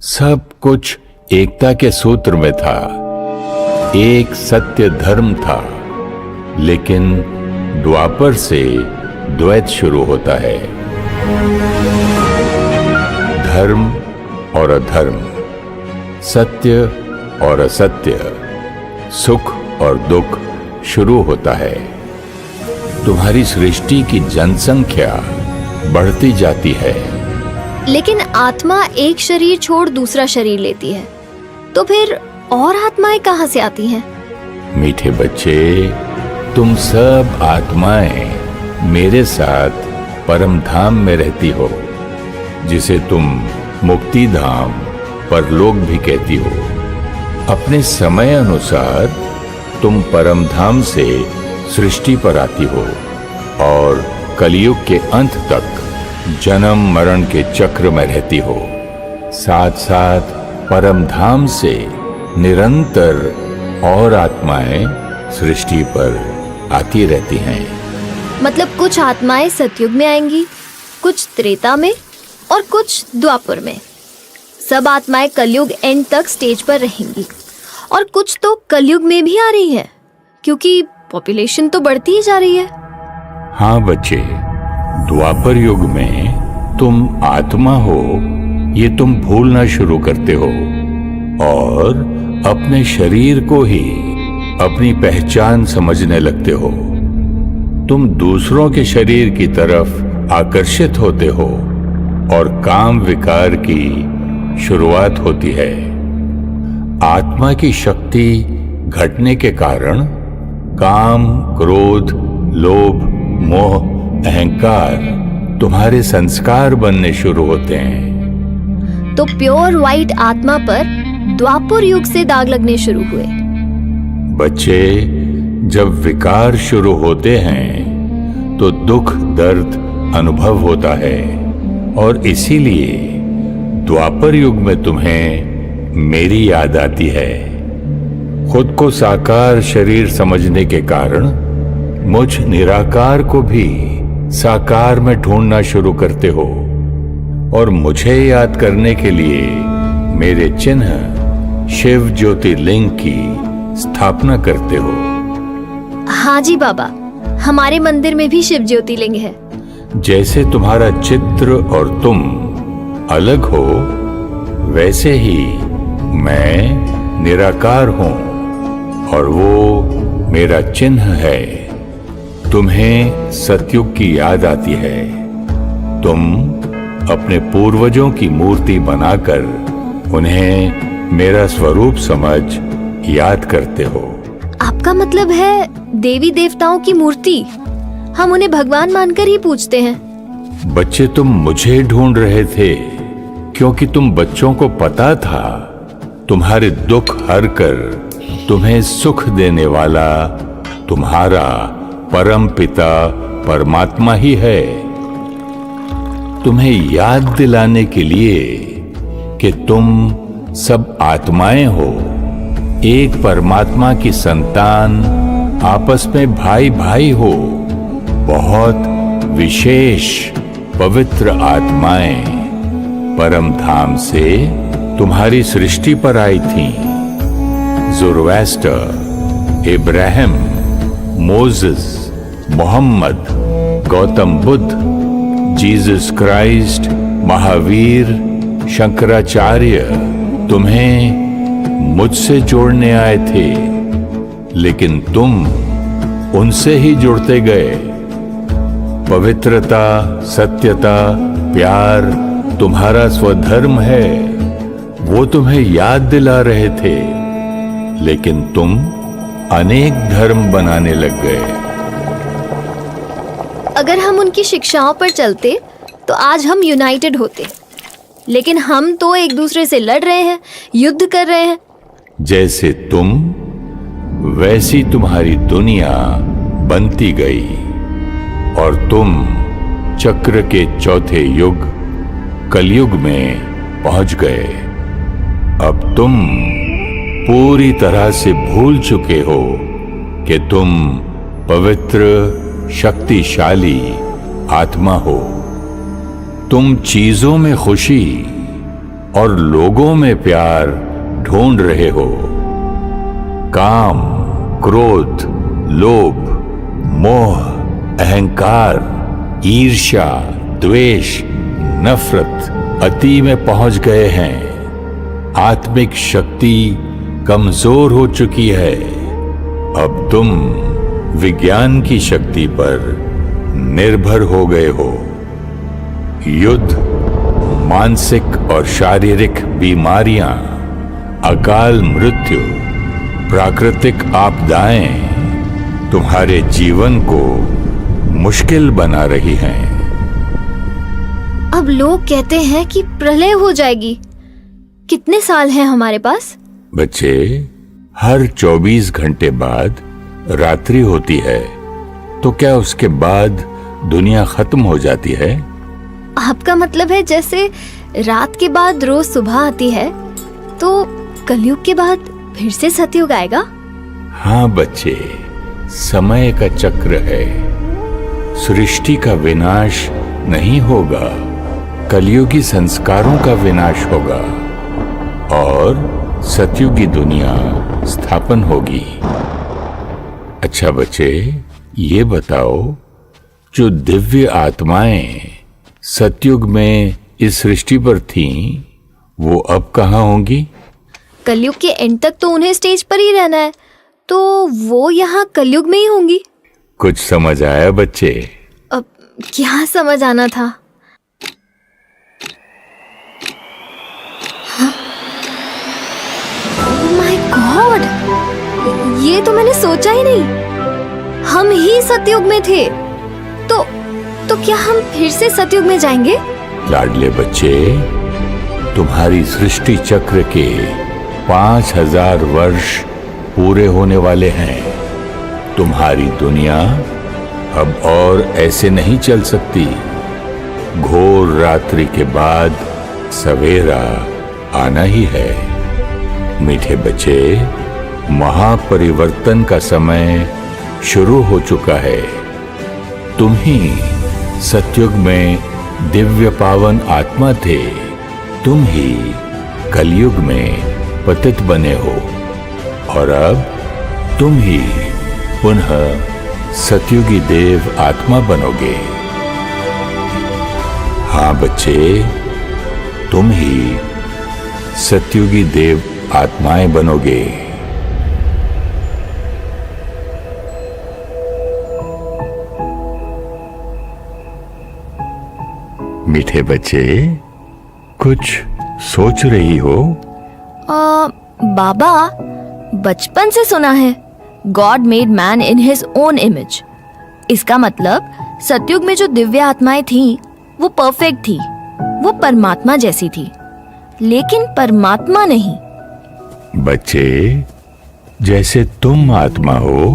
सब कुछ एकता के सूत्र में था। एक सत्य धर्म था, लेकिन द्वापर से द्वैत शुरू होता है। धर्म और अधर्म, सत्य और असत्य, सुख और दुख शुरू होता है। तुम्हारी सृष्टि की जनसंख्या बढ़ती जाती है।
लेकिन आत्मा एक शरीर छोड़ दूसरा शरीर लेती है, तो फिर और आत्माएं कहां से आती हैं?
मीठे बच्चे, तुम सब आत्माएं मेरे साथ परम धाम में रहती हो, जिसे तुम मुक्ति धाम, परलोक भी कहती हो। अपने समय अनुसार तुम परम धाम से सृष्टि पर आती हो और कलयुग के अंत तक जन्म मरण के चक्र में रहती हो। साथ साथ परम धाम से निरंतर और आत्माएं सृष्टि पर आती रहती हैं।
मतलब कुछ आत्माएं सतयुग में आएंगी, कुछ त्रेता में और कुछ द्वापर में। सब आत्माएं कलयुग एंड तक स्टेज पर रहेंगी और कुछ तो कलयुग में भी आ रही है, क्योंकि पॉपुलेशन तो बढ़ती ही जा रही है।
हाँ बच्चे, द्वापर युग में तुम आत्मा हो ये तुम भूलना शुरू करते हो और अपने शरीर को ही अपनी पहचान समझने लगते हो। तुम दूसरों के शरीर की तरफ आकर्षित होते हो और काम विकार की शुरुआत होती है। आत्मा की शक्ति घटने के कारण काम, क्रोध, लोभ, मोह, अहंकार तुम्हारे संस्कार बनने शुरू होते हैं।
तो प्योर व्हाइट आत्मा पर द्वापर युग से दाग लगने शुरू हुए।
बच्चे, जब विकार शुरू होते हैं तो दुख दर्द अनुभव होता है और इसीलिए द्वापर युग में तुम्हें मेरी याद आती है। खुद को साकार शरीर समझने के कारण मुझ निराकार को भी साकार में ढूंढना शुरू करते हो और मुझे याद करने के लिए मेरे चिन्ह शिव ज्योतिर्लिंग की स्थापना करते हो।
हाँ जी बाबा, हमारे मंदिर में भी शिव ज्योतिर्लिंग है।
जैसे तुम्हारा चित्र और तुम अलग हो, वैसे ही मैं निराकार हूं और वो मेरा चिन्ह है। तुम्हें सतयुग की याद आती है। तुम अपने पूर्वजों की मूर्ति बनाकर उन्हें मेरा स्वरूप समझ याद करते हो।
आपका मतलब है देवी देवताओं की मूर्ति, हम उन्हें भगवान मानकर ही पूजते हैं।
बच्चे, तुम मुझे ढूंढ रहे थे क्योंकि तुम बच्चों को पता था तुम्हारे दुख हर कर तुम्हें सुख देने वाला तुम्हारा परम पिता परमात्मा ही है। तुम्हें याद दिलाने के लिए कि तुम सब आत्माएं हो, एक परमात्मा की संतान, आपस में भाई भाई हो, बहुत विशेष पवित्र आत्माएं परम धाम से तुम्हारी सृष्टि पर आई थीं। Zoroaster, Ibrahim, Moses, Muhammad, Gautam Buddha, Jesus Christ, Mahavir, Shankaracharya तुम्हें मुझसे जोड़ने आए थे, लेकिन तुम उनसे ही जुड़ते गए। पवित्रता, सत्यता, प्यार तुम्हारा स्वधर्म है, वो तुम्हें याद दिला रहे थे, लेकिन तुम अनेक धर्म बनाने लग गए।
अगर हम उनकी शिक्षाओं पर चलते तो आज हम यूनाइटेड होते, लेकिन हम तो एक दूसरे से लड़ रहे हैं, युद्ध कर रहे हैं।
जैसे तुम वैसी तुम्हारी दुनिया बनती गई और तुम चक्र के चौथे युग कलयुग में पहुंच गए। अब तुम पूरी तरह से भूल चुके हो कि तुम पवित्र शक्तिशाली आत्मा हो। तुम चीजों में खुशी और लोगों में प्यार ढूंढ रहे हो। काम, क्रोध, लोभ, मोह, अहंकार, ईर्ष्या, द्वेष, नफरत अति में पहुंच गए हैं। आत्मिक शक्ति कमजोर हो चुकी है। अब तुम विज्ञान की शक्ति पर निर्भर हो गए हो। युद्ध, मानसिक और शारीरिक बीमारियां, अकाल मृत्यु, प्राकृतिक आपदाएं तुम्हारे जीवन को मुश्किल बना रही हैं।
अब लोग कहते हैं कि प्रलय हो जाएगी। कितने साल हैं हमारे पास?
बच्चे, हर 24 घंटे बाद रात्रि होती है, तो क्या उसके बाद दुनिया खत्म हो जाती है?
आपका मतलब है जैसे रात के बाद रोज सुबह आती है, तो कलयुग के बाद फिर से सतयुग आएगा?
हाँ बच्चे, समय का चक्र है। सृष्टि का विनाश नहीं होगा, कलयुगी संस्कारों का विनाश होगा और सतयुगी दुनिया स्थापन होगी। अच्छा बच्चे, ये बताओ, जो दिव्य आत्माएं सतयुग में इस सृष्टि पर थीं, वो अब कहाँ होंगी?
कलयुग के एंड तक तो उन्हें स्टेज पर ही रहना है, तो वो यहाँ कलयुग में ही होंगी।
कुछ समझ आया बच्चे?
अब क्या समझ आना था? माय गॉड, ये तो मैंने सोचा ही नहीं। हम ही सतयुग में थे, तो क्या हम फिर से सतयुग में जाएंगे?
लाडले बच्चे, तुम्हारी सृष्टि चक्र के 5000 वर्ष पूरे होने वाले हैं। तुम्हारी दुनिया अब और ऐसे नहीं चल सकती। घोर रात्रि के बाद सवेरा आना ही है। मीठे बच्चे, महापरिवर्तन का समय शुरू हो चुका है। तुम ही सतयुग में दिव्य पावन आत्मा थे, तुम ही कलयुग में पतित बने हो और अब तुम ही पुनः सतयुगी देव आत्मा बनोगे। हाँ बच्चे, तुम ही सतयुगी देव आत्माएं बनोगे। मीठे बच्चे, कुछ सोच रही हो?
बाबा, बचपन से सुना है God made man in his own image. इसका मतलब सतयुग में जो दिव्य आत्माएं थीं, वो परफेक्ट थी, वो परमात्मा जैसी थी, लेकिन परमात्मा नहीं।
बच्चे, जैसे तुम आत्मा हो,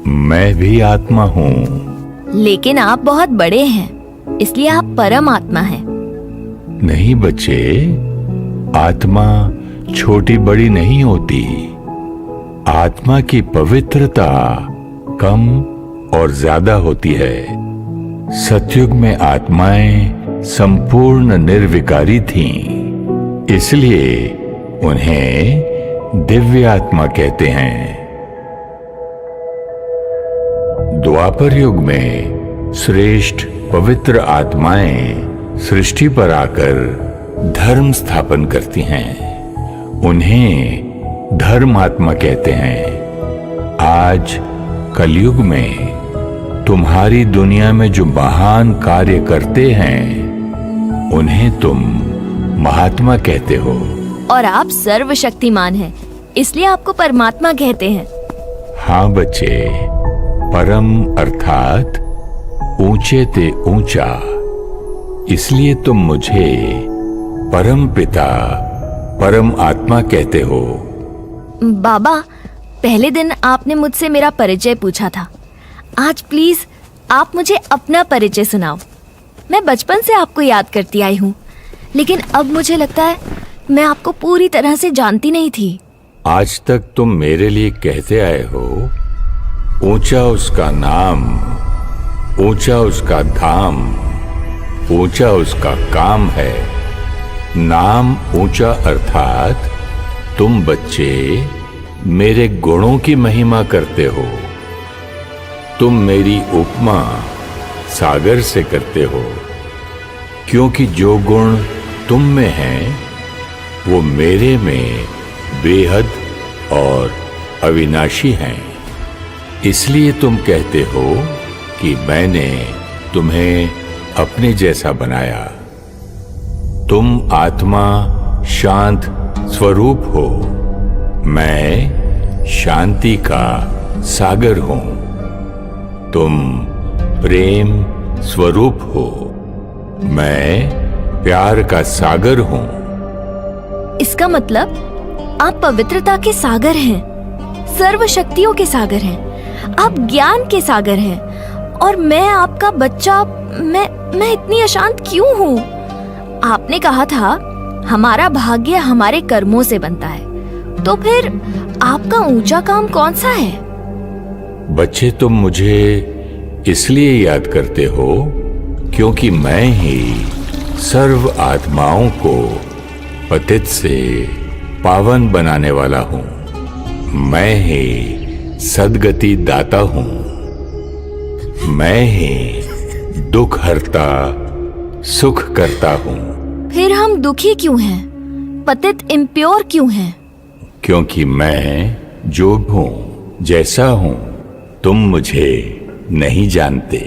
मैं भी आत्मा हूँ।
लेकिन आप बहुत बड़े हैं, इसलिए आप परम आत्मा हैं।
नहीं बच्चे, आत्मा छोटी बड़ी नहीं होती। आत्मा की पवित्रता कम और ज्यादा होती है। सतयुग में आत्माएं संपूर्ण निर्विकारी थीं, इसलिए उन्हें दिव्य आत्मा कहते हैं। द्वापर युग में श्रेष्ठ पवित्र आत्माएं सृष्टि पर आकर धर्म स्थापन करती हैं। उन्हें धर्म आत्मा कहते हैं। आज कलयुग में तुम्हारी दुनिया में जो महान कार्य करते हैं, उन्हें तुम महात्मा कहते हो।
और आप सर्वशक्तिमान हैं, इसलिए आपको परमात्मा कहते हैं।
हाँ बच्चे, परम अर्थात ऊंचे ते ऊंचा, इसलिए तुम मुझे परम पिता, परम आत्मा कहते हो।
बाबा, पहले दिन आपने मुझसे मेरा परिचय पूछा था। आज प्लीज आप मुझे अपना परिचय सुनाओ। मैं बचपन से आपको याद करती आई हूँ, लेकिन अब मुझे लगता है मैं आपको पूरी तरह से जानती नहीं थी।
आज तक तुम मेरे लिए कहते आए हो, ऊंचा उसका नाम, ऊंचा उसका धाम, ऊंचा उसका काम है। नाम ऊंचा अर्थात तुम बच्चे मेरे गुणों की महिमा करते हो। तुम मेरी उपमा सागर से करते हो, क्योंकि जो गुण तुम में हैं, वो मेरे में बेहद और अविनाशी हैं। इसलिए तुम कहते हो कि मैंने तुम्हें अपने जैसा बनाया। तुम आत्मा शांत स्वरूप हो, मैं शांति का सागर हूं। तुम प्रेम स्वरूप हो, मैं प्यार का सागर हूं।
इसका मतलब आप पवित्रता के सागर हैं, सर्व शक्तियों के सागर हैं, आप ज्ञान के सागर हैं, और मैं आपका बच्चा। मैं इतनी अशांत क्यों हूँ? आपने कहा था हमारा भाग्य हमारे कर्मों से बनता है, तो फिर आपका ऊंचा काम कौन सा है?
बच्चे, तुम मुझे इसलिए याद करते हो क्योंकि मैं ही सर्व आत्माओं को पतित से पावन बनाने वाला हूं। मैं ही सद्गति दाता हूं। मैं ही दुख हरता, सुख करता हूं।
फिर हम दुखी क्यों हैं? पतित इम्प्योर क्यों हैं?
क्योंकि मैं जो हूं, जैसा हूं, तुम मुझे नहीं जानते,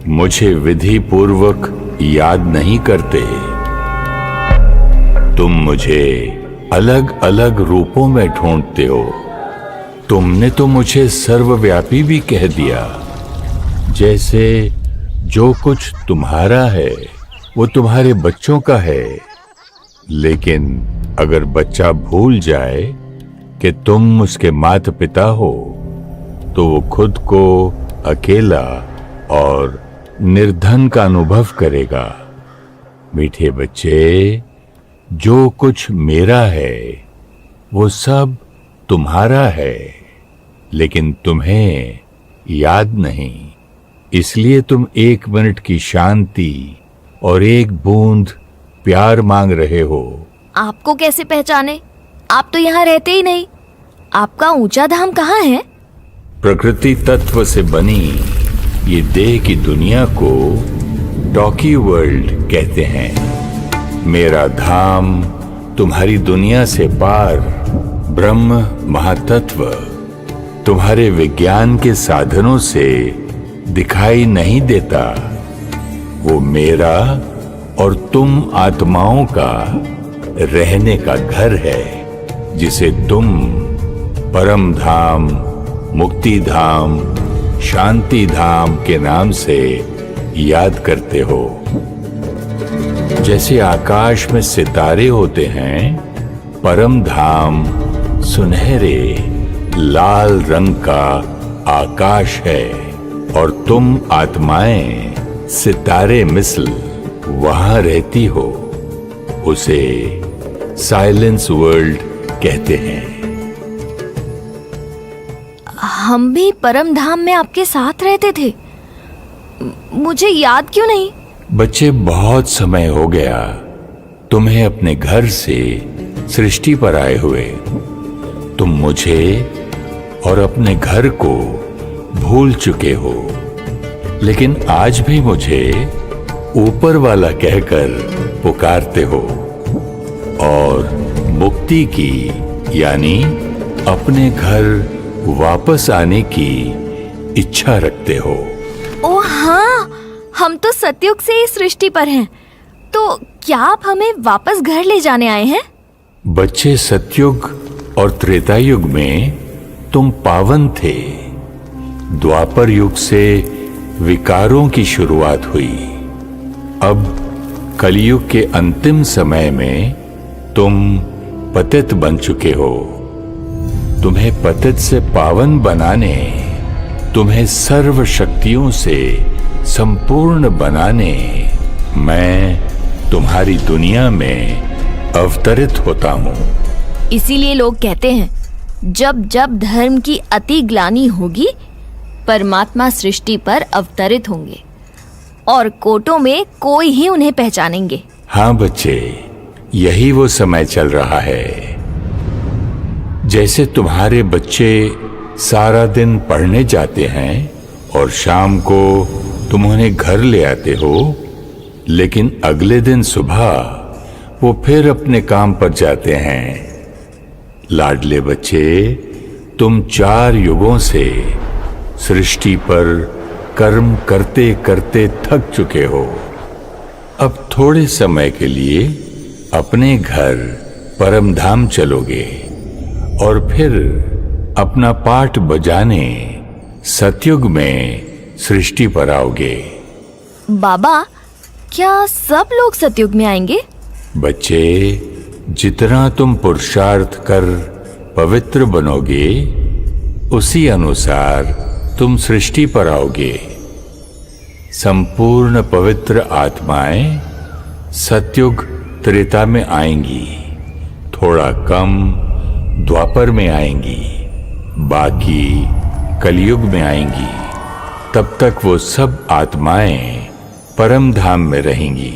मुझे विधि पूर्वक याद नहीं करते। तुम मुझे अलग अलग रूपों में ढूंढते हो। तुमने तो मुझे सर्वव्यापी भी कह दिया, जैसे जो कुछ तुम्हारा है वो तुम्हारे बच्चों का है। लेकिन अगर बच्चा भूल जाए कि तुम उसके माता पिता हो, तो वो खुद को अकेला और निर्धन का अनुभव करेगा। मीठे बच्चे, जो कुछ मेरा है वो सब तुम्हारा है, लेकिन तुम्हें याद नहीं। इसलिए तुम 1 मिनट की शांति और 1 बूंद प्यार मांग रहे हो।
आपको कैसे पहचाने? आप तो यहाँ रहते ही नहीं। आपका ऊंचा धाम कहाँ है?
प्रकृति तत्व से बनी ये देह की दुनिया को टॉकी वर्ल्ड कहते हैं। मेरा धाम तुम्हारी दुनिया से पार ब्रह्म महातत्व तुम्हारे विज्ञान के साधनों से दिखाई नहीं देता। वो मेरा और तुम आत्माओं का रहने का घर है, जिसे तुम परम धाम, मुक्ति धाम, शांति धाम के नाम से याद करते हो। जैसे आकाश में सितारे होते हैं, परम धाम सुनहरे लाल रंग का आकाश है और तुम आत्माएं सितारे मिसल वहां रहती हो। उसे साइलेंस वर्ल्ड कहते हैं।
हम भी परम धाम में आपके साथ रहते थे। मुझे याद क्यों नहीं?
बच्चे, बहुत समय हो गया तुम्हें अपने घर से सृष्टि पर आए हुए। तुम मुझे और अपने घर को भूल चुके हो, लेकिन आज भी मुझे ऊपर वाला कहकर पुकारते हो और मुक्ति की यानी अपने घर वापस आने की इच्छा रखते हो।
ओह हाँ, हम तो सतयुग से इस सृष्टि पर हैं। तो क्या आप हमें वापस घर ले जाने आए हैं?
बच्चे, सतयुग और त्रेता युग में तुम पावन थे। द्वापर युग से विकारों की शुरुआत हुई। अब कलयुग के अंतिम समय में तुम पतित बन चुके हो। तुम्हें पतित से पावन बनाने, तुम्हें सर्व शक्तियों से संपूर्ण बनाने मैं तुम्हारी दुनिया में अवतरित होता हूँ।
इसीलिए लोग कहते हैं, जब जब धर्म की अति ग्लानि होगी, परमात्मा सृष्टि पर अवतरित होंगे और कोटों में कोई ही उन्हें पहचानेंगे।
हाँ बच्चे, यही वो समय चल रहा है। जैसे तुम्हारे बच्चे सारा दिन पढ़ने जाते हैं और शाम को तुम उन्हें घर ले आते हो, लेकिन अगले दिन सुबह वो फिर अपने काम पर जाते हैं। लाडले बच्चे, तुम 4 युगों से सृष्टि पर कर्म करते करते थक चुके हो। अब थोड़े समय के लिए अपने घर परमधाम चलोगे और फिर अपना पाठ बजाने सतयुग में सृष्टि पर आओगे।
बाबा, क्या सब लोग सतयुग में आएंगे?
बच्चे, जितना तुम पुरुषार्थ कर पवित्र बनोगे, उसी अनुसार तुम सृष्टि पर आओगे। संपूर्ण पवित्र आत्माएं सतयुग त्रेता में आएंगी, थोड़ा कम द्वापर में आएंगी, बाकी कलयुग में आएंगी। तब तक वो सब आत्माएं परम धाम में रहेंगी।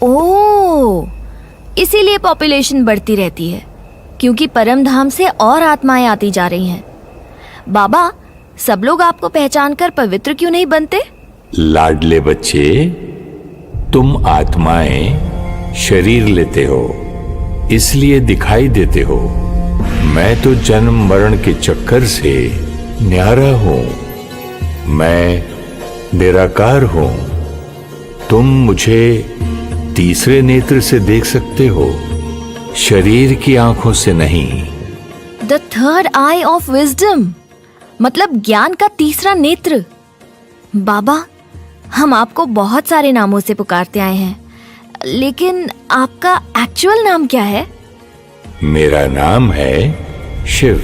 ओह, इसीलिए पॉपुलेशन बढ़ती रहती है, क्योंकि परम धाम से और आत्माएं आती जा रही हैं। बाबा, सब लोग आपको पहचानकर पवित्र क्यों नहीं बनते?
लाडले बच्चे, तुम आत्माएं शरीर लेते हो, इसलिए दिखाई देते हो। मैं तो जन्म मरण के चक्कर से न्यारा हूं। मैं निराकार हूं। तुम मुझे तीसरे नेत्र से देख सकते हो, शरीर की आंखों से नहीं।
The third I of wisdom, मतलब ज्ञान का तीसरा नेत्र। बाबा, हम आपको बहुत सारे नामों से पुकारते आए हैं, लेकिन आपका एक्चुअल नाम क्या है?
मेरा नाम है शिव।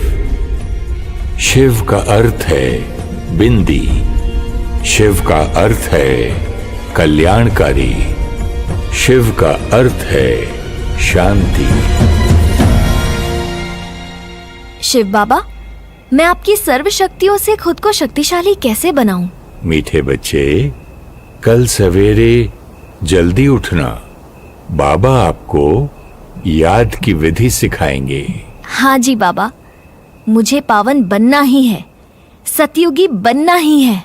शिव का अर्थ है बिंदी। शिव का अर्थ है कल्याणकारी। शिव का अर्थ है शांति।
शिव बाबा, मैं आपकी सर्व शक्तियों से खुद को शक्तिशाली कैसे बनाऊं?
मीठे बच्चे, कल सवेरे जल्दी उठना। बाबा आपको याद की विधि सिखाएंगे।
हाँ जी बाबा, मुझे पावन बनना ही है, सतयुगी बनना ही है।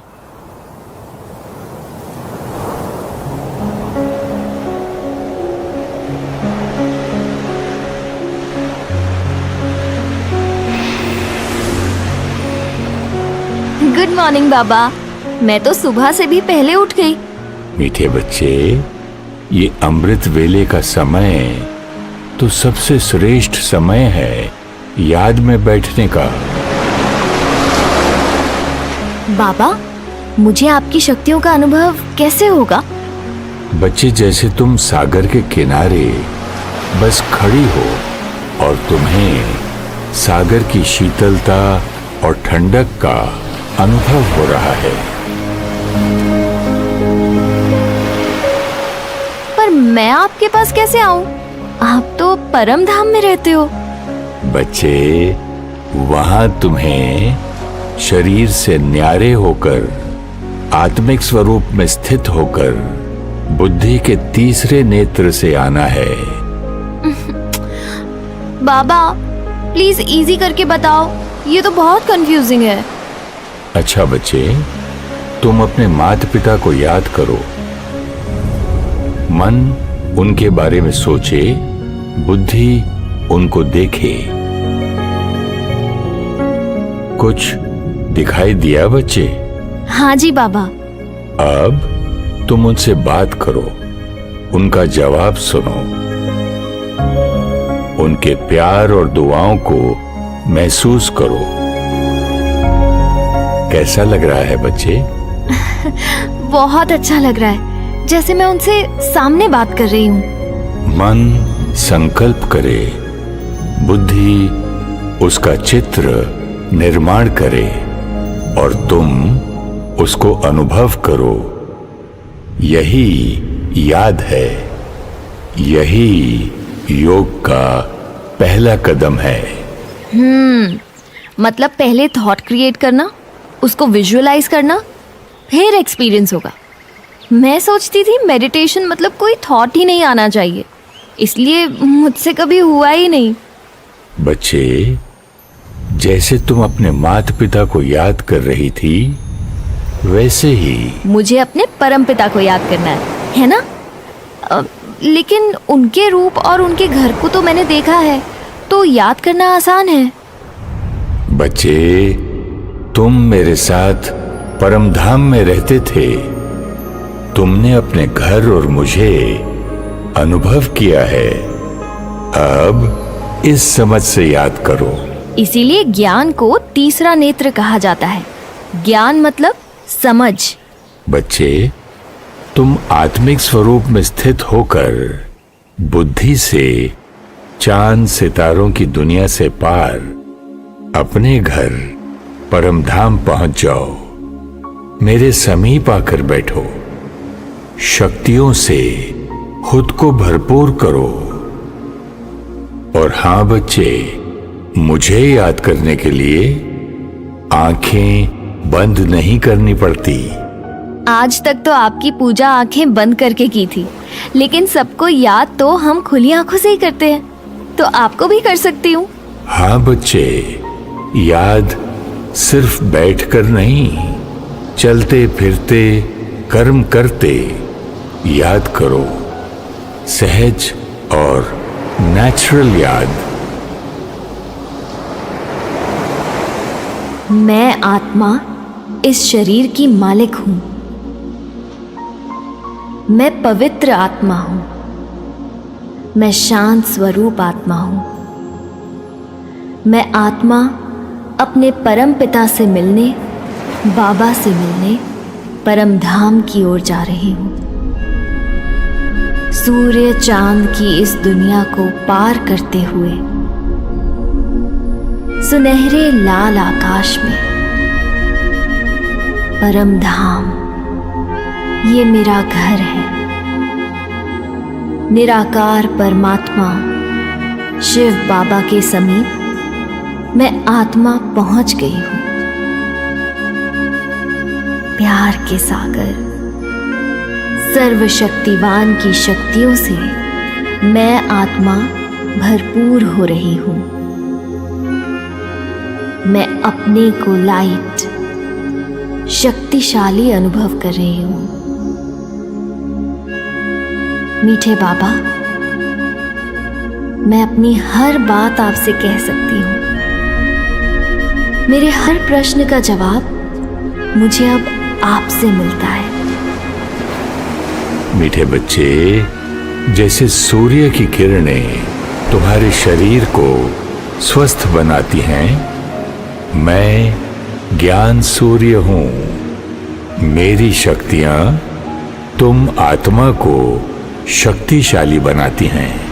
गुड मॉर्निंग बाबा, मैं तो सुबह से भी पहले उठ गई।
मीठे बच्चे, ये अमृत वेले का समय तो सबसे श्रेष्ठ समय है याद में बैठने का।
बाबा, मुझे आपकी शक्तियों का अनुभव कैसे होगा?
बच्चे, जैसे तुम सागर के किनारे बस खड़ी हो और तुम्हें सागर की शीतलता और ठंडक का अनुभव हो रहा है।
पर मैं आपके पास कैसे आऊं? आप तो परम धाम में रहते हो।
बच्चे, वहां तुम्हें शरीर से न्यारे होकर, आत्मिक स्वरूप में स्थित होकर, बुद्धि के तीसरे नेत्र से आना है।
बाबा, प्लीज इजी करके बताओ, ये तो बहुत कंफ्यूजिंग है।
अच्छा बच्चे, तुम अपने माता पिता को याद करो। मन उनके बारे में सोचे, बुद्धि उनको देखे। कुछ दिखाई दिया बच्चे?
हाँ जी बाबा।
अब तुम उनसे बात करो, उनका जवाब सुनो, उनके प्यार और दुआओं को महसूस करो। कैसा लग रहा है बच्चे?
बहुत अच्छा लग रहा है, जैसे मैं उनसे सामने बात कर रही हूँ।
मन संकल्प करे, बुद्धि उसका चित्र निर्माण करे और तुम उसको अनुभव करो। यही याद है, यही योग का पहला कदम है।
मतलब पहले थॉट क्रिएट करना, उसको विजुअलाइज करना, फिर एक्सपीरियंस होगा। मैं सोचती थी मेडिटेशन मतलब कोई थॉट ही नहीं आना चाहिए, इसलिए मुझसे कभी हुआ ही नहीं।
बच्चे, जैसे तुम अपने माता पिता को याद कर रही थी, वैसे ही
मुझे अपने परम पिता को याद करना है ना? लेकिन उनके रूप और उनके घर को तो मैंने देखा है, तो याद करना आसान है।
बच्चे, तुम मेरे साथ परम धाम में रहते थे। तुमने अपने घर और मुझे अनुभव किया है। अब इस समझ से याद करो।
इसीलिए ज्ञान को तीसरा नेत्र कहा जाता है। ज्ञान मतलब समझ।
बच्चे, तुम आत्मिक स्वरूप में स्थित होकर बुद्धि से चांद सितारों की दुनिया से पार अपने घर परम धाम पहुंच जाओ। मेरे समीप आकर बैठो, शक्तियों से खुद को भरपूर करो। और हां बच्चे, मुझे याद करने के लिए आंखें बंद नहीं करनी पड़ती।
आज तक तो आपकी पूजा आंखें बंद करके की थी, लेकिन सबको याद तो हम खुली आंखों से ही करते हैं, तो आपको भी कर सकती हूँ।
हाँ बच्चे, याद सिर्फ बैठकर नहीं, चलते फिरते कर्म करते याद करो। सहज और नेचुरल याद।
मैं आत्मा इस शरीर की मालिक हूं। मैं पवित्र आत्मा हूं। मैं शांत स्वरूप आत्मा हूं। मैं आत्मा अपने परम पिता से मिलने, बाबा से मिलने परम धाम की ओर जा रही हूं। सूर्य चांद की इस दुनिया को पार करते हुए सुनहरे लाल आकाश में परम धाम, ये मेरा घर है। निराकार परमात्मा शिव बाबा के समीप मैं आत्मा पहुंच गई हूं। प्यार के सागर सर्वशक्तिवान की शक्तियों से मैं आत्मा भरपूर हो रही हूं। मैं अपने को लाइट शक्तिशाली अनुभव कर रही हूं। मीठे बाबा, मैं अपनी हर बात आपसे कह सकती हूं। मेरे हर प्रश्न का जवाब मुझे अब आपसे मिलता है।
मीठे बच्चे, जैसे सूर्य की किरणें तुम्हारे शरीर को स्वस्थ बनाती हैं, मैं ज्ञान सूर्य हूं। मेरी शक्तियां तुम आत्मा को शक्तिशाली बनाती हैं।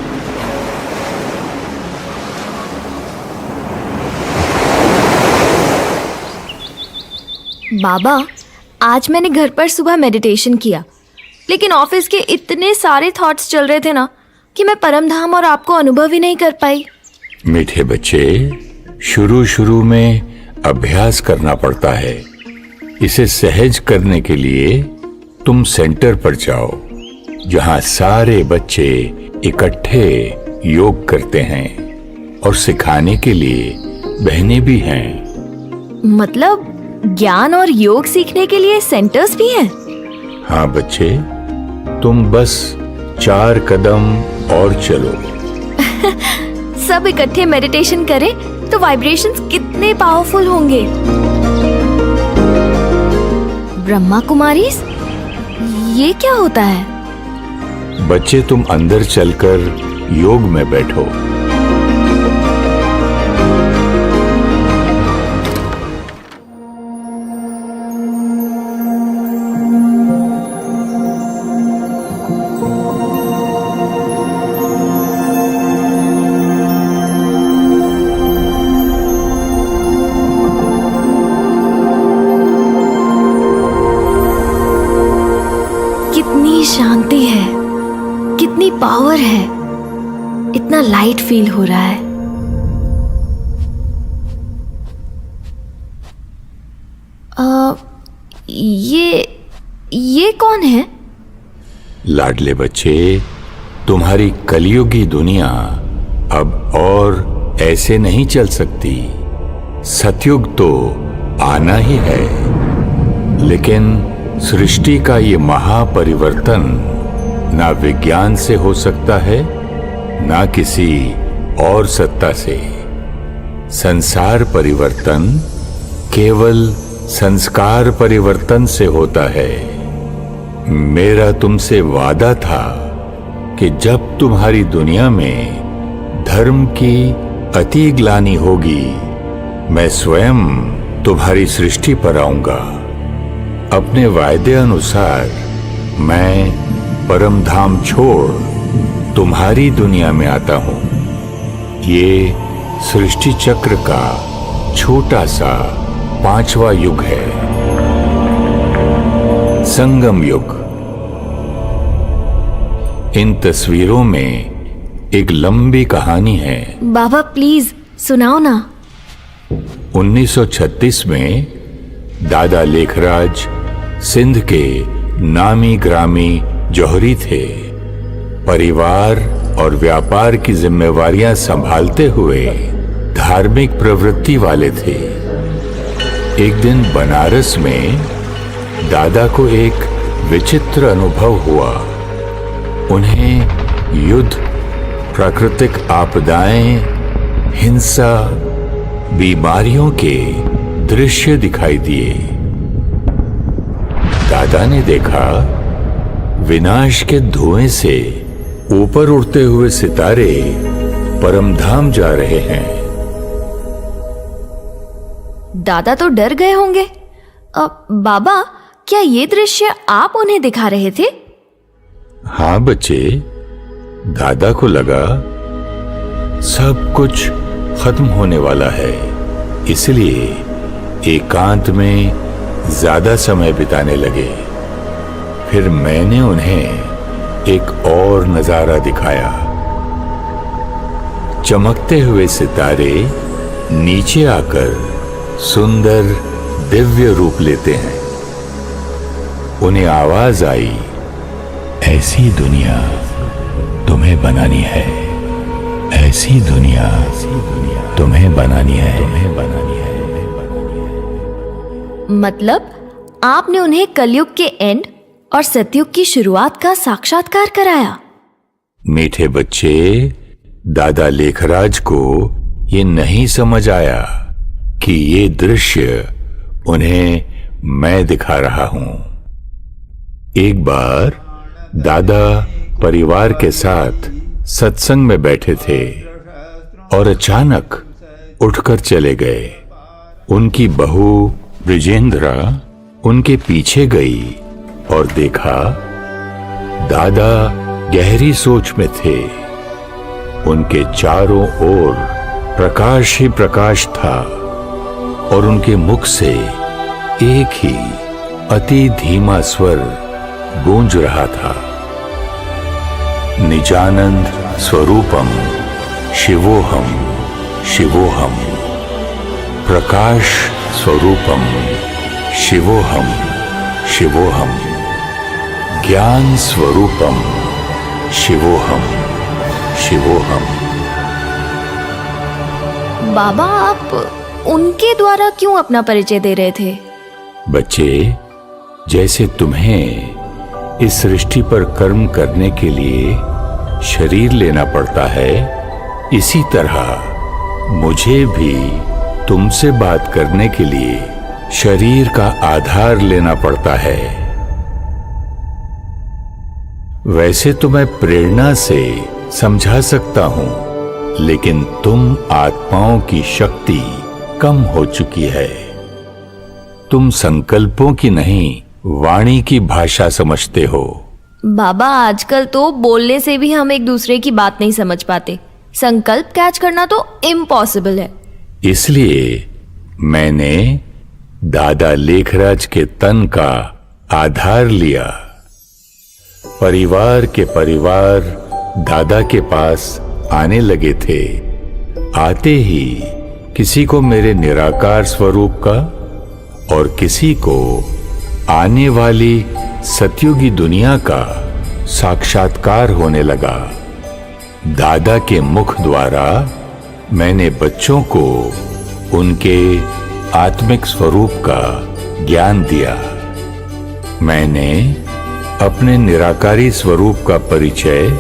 बाबा, आज मैंने घर पर सुबह मेडिटेशन किया, लेकिन ऑफिस के इतने सारे थॉट्स चल रहे थे ना कि मैं परमधाम और आपको अनुभव ही नहीं कर पाई।
मीठे बच्चे, शुरू शुरू में अभ्यास करना पड़ता है। इसे सहज करने के लिए तुम सेंटर पर जाओ, जहां सारे बच्चे इकट्ठे योग करते हैं और सिखाने के लिए बहनें भी हैं।
मतलब ज्ञान और योग सीखने के लिए सेंटर्स भी हैं?
हाँ बच्चे, तुम बस 4 कदम और चलो।
सब इकट्ठे मेडिटेशन करें तो वाइब्रेशंस कितने पावरफुल होंगे। ब्रह्मा कुमारीज, ये क्या होता है?
बच्चे, तुम अंदर चलकर योग में बैठो।
कितनी शांति है, कितनी पावर है, इतना लाइट फील हो रहा है। ये कौन है?
लाडले बच्चे, तुम्हारी कलयुगी दुनिया अब और ऐसे नहीं चल सकती। सतयुग तो आना ही है, लेकिन सृष्टि का ये महापरिवर्तन ना विज्ञान से हो सकता है, ना किसी और सत्ता से। संसार परिवर्तन केवल संस्कार परिवर्तन से होता है। मेरा तुमसे वादा था कि जब तुम्हारी दुनिया में धर्म की अति ग्लानि होगी, मैं स्वयं तुम्हारी सृष्टि पर आऊंगा। अपने वायदे अनुसार मैं परमधाम छोड़ तुम्हारी दुनिया में आता हूं। ये सृष्टि चक्र का छोटा सा 5वां युग है, संगम युग। इन तस्वीरों में एक लंबी कहानी है।
बाबा प्लीज सुनाओ ना।
1936 में दादा लेखराज सिंध के नामी ग्रामी जौहरी थे। परिवार और व्यापार की जिम्मेवारियां संभालते हुए धार्मिक प्रवृत्ति वाले थे। एक दिन बनारस में दादा को एक विचित्र अनुभव हुआ। उन्हें युद्ध, प्राकृतिक आपदाएं, हिंसा, बीमारियों के दृश्य दिखाई दिए। दादा ने देखा विनाश के धुएं से ऊपर उड़ते हुए सितारे परमधाम जा रहे हैं।
दादा तो डर गए होंगे। बाबा, क्या ये दृश्य आप उन्हें दिखा रहे थे?
हाँ बच्चे, दादा को लगा सब कुछ खत्म होने वाला है, इसलिए एकांत में ज्यादा समय बिताने लगे। फिर मैंने उन्हें एक और नजारा दिखाया। चमकते हुए सितारे नीचे आकर सुंदर दिव्य रूप लेते हैं। उन्हें आवाज आई, ऐसी दुनिया तुम्हें बनानी है, ऐसी दुनिया तुम्हें बनानी है, तुम्हें बनानी है।
मतलब आपने उन्हें कलयुग के एंड और सतयुग की शुरुआत का साक्षात्कार कराया।
मीठे बच्चे, दादा लेखराज को ये नहीं समझ आया कि ये दृश्य उन्हें मैं दिखा रहा हूं। एक बार दादा परिवार के साथ सत्संग में बैठे थे और अचानक उठकर चले गए। उनकी बहू ब्रिजेंद्रा उनके पीछे गई और देखा दादा गहरी सोच में थे। उनके चारों ओर प्रकाश ही प्रकाश था और उनके मुख से एक ही अति धीमा स्वर गूंज रहा था, निजानंद स्वरूपम शिवोहम शिवोहम, प्रकाश स्वरूपम शिवोहम शिवोहम, ज्ञान स्वरूपम शिवोहम शिवोहम।
बाबा, आप उनके द्वारा क्यों अपना परिचय दे रहे थे?
बच्चे, जैसे तुम्हें इस सृष्टि पर कर्म करने के लिए शरीर लेना पड़ता है, इसी तरह मुझे भी तुमसे बात करने के लिए शरीर का आधार लेना पड़ता है। वैसे तो मैं प्रेरणा से समझा सकता हूं, लेकिन तुम आत्माओं की शक्ति कम हो चुकी है। तुम संकल्पों की नहीं, वाणी की भाषा समझते हो।
बाबा, आजकल तो बोलने से भी हम एक दूसरे की बात नहीं समझ पाते। संकल्प कैच करना तो इम्पॉसिबल है।
इसलिए मैंने दादा लेखराज के तन का आधार लिया। परिवार के परिवार दादा के पास आने लगे थे। आते ही किसी को मेरे निराकार स्वरूप का और किसी को आने वाली सतयुगी दुनिया का साक्षात्कार होने लगा। दादा के मुख द्वारा मैंने बच्चों को उनके आत्मिक स्वरूप का ज्ञान दिया। मैंने अपने निराकारी स्वरूप का परिचय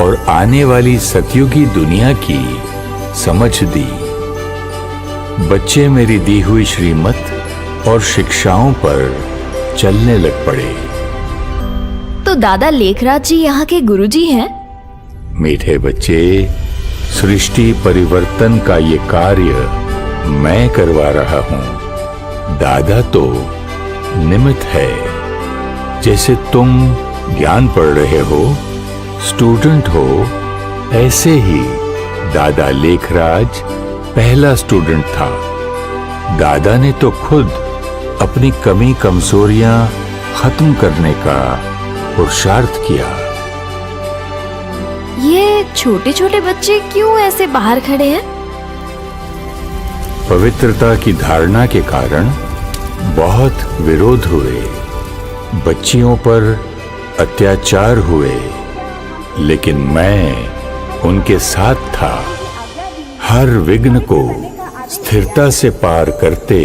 और आने वाली सतयुगी दुनिया की समझ दी। बच्चे मेरी दी हुई श्रीमत और शिक्षाओं पर चलने लग पड़े।
तो दादा लेखराज जी यहाँ के गुरुजी हैं?
मीठे बच्चे, सृष्टि परिवर्तन का ये कार्य मैं करवा रहा हूं। दादा तो निमित्त है। जैसे तुम ज्ञान पढ़ रहे हो, स्टूडेंट हो, ऐसे ही दादा लेखराज पहला स्टूडेंट था। दादा ने तो खुद अपनी कमी कमजोरियां खत्म करने का पुरुषार्थ किया।
ये छोटे छोटे बच्चे क्यों ऐसे बाहर खड़े हैं?
पवित्रता की धारणा के कारण बहुत विरोध हुए, बच्चियों पर अत्याचार हुए, लेकिन मैं उनके साथ था। हर विघ्न को स्थिरता से पार करते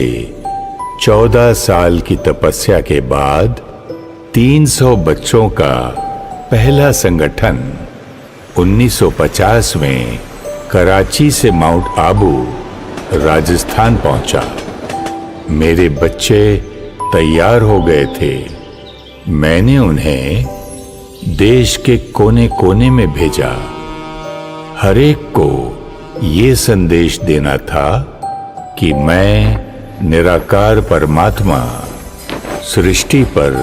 14 साल की तपस्या के बाद 300 बच्चों का पहला संगठन 1950 में कराची से माउंट आबू राजस्थान पहुंचा। मेरे बच्चे तैयार हो गए थे। मैंने उन्हें देश के कोने कोने में भेजा। हर एक को ये संदेश देना था कि मैं निराकार परमात्मा सृष्टि पर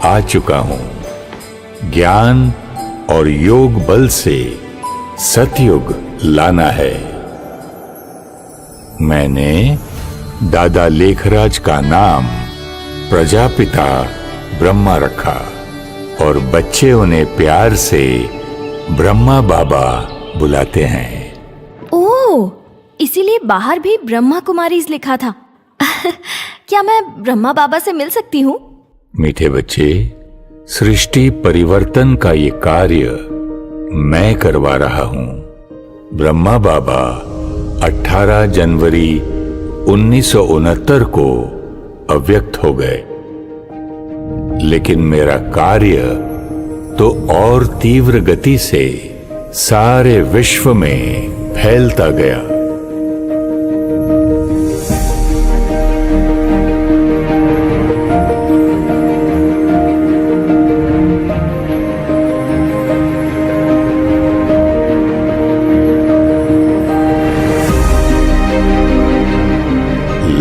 आ चुका हूं। ज्ञान और योग बल से सतयुग लाना है। मैंने दादा लेखराज का नाम प्रजापिता ब्रह्मा रखा और बच्चे उन्हें प्यार से ब्रह्मा बाबा बुलाते हैं।
ओह, इसीलिए बाहर भी ब्रह्मा कुमारीज लिखा था। क्या मैं ब्रह्मा बाबा से मिल सकती हूँ?
मीठे बच्चे, सृष्टि परिवर्तन का ये कार्य मैं करवा रहा हूं। ब्रह्मा बाबा 18 जनवरी 1969 को अव्यक्त हो गए, लेकिन मेरा कार्य तो और तीव्र गति से सारे विश्व में फैलता गया।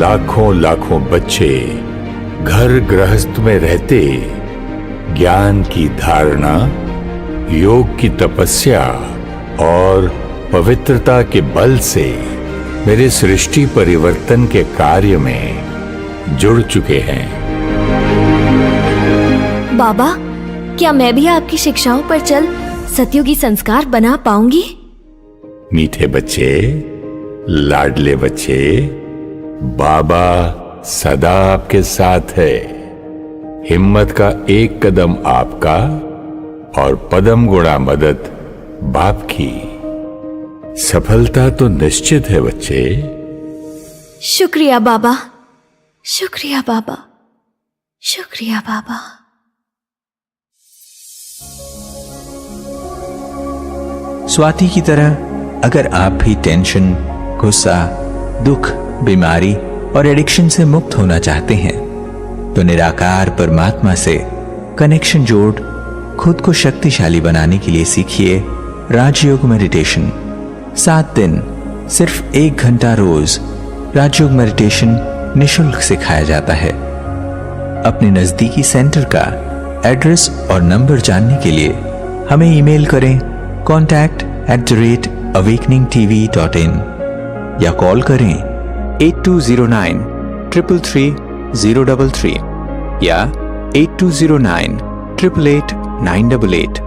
लाखों लाखों बच्चे घर गृहस्थ में रहते ज्ञान की धारणा, योग की तपस्या और पवित्रता के बल से मेरे सृष्टि परिवर्तन के कार्य में जुड़ चुके हैं।
बाबा, क्या मैं भी आपकी शिक्षाओं पर चल सतयुगी संस्कार बना पाऊंगी?
मीठे बच्चे, लाडले बच्चे, बाबा सदा आपके साथ है। हिम्मत का एक कदम आपका और पदम गुणा मदद बाप की। सफलता तो निश्चित है बच्चे।
शुक्रिया बाबा, शुक्रिया बाबा, शुक्रिया बाबा।
स्वाति की तरह अगर आप भी टेंशन, गुस्सा, दुख, बीमारी और एडिक्शन से मुक्त होना चाहते हैं तो निराकार परमात्मा से कनेक्शन जोड़ खुद को शक्तिशाली बनाने के लिए सीखिए राजयोग मेडिटेशन। 7 दिन सिर्फ 1 घंटा रोज राजयोग मेडिटेशन निशुल्क सिखाया जाता है। अपने नजदीकी सेंटर का एड्रेस और नंबर जानने के लिए हमें ईमेल करें contact@awakeningtv.in या कॉल करें 8209 333 033 या 8209 888 988।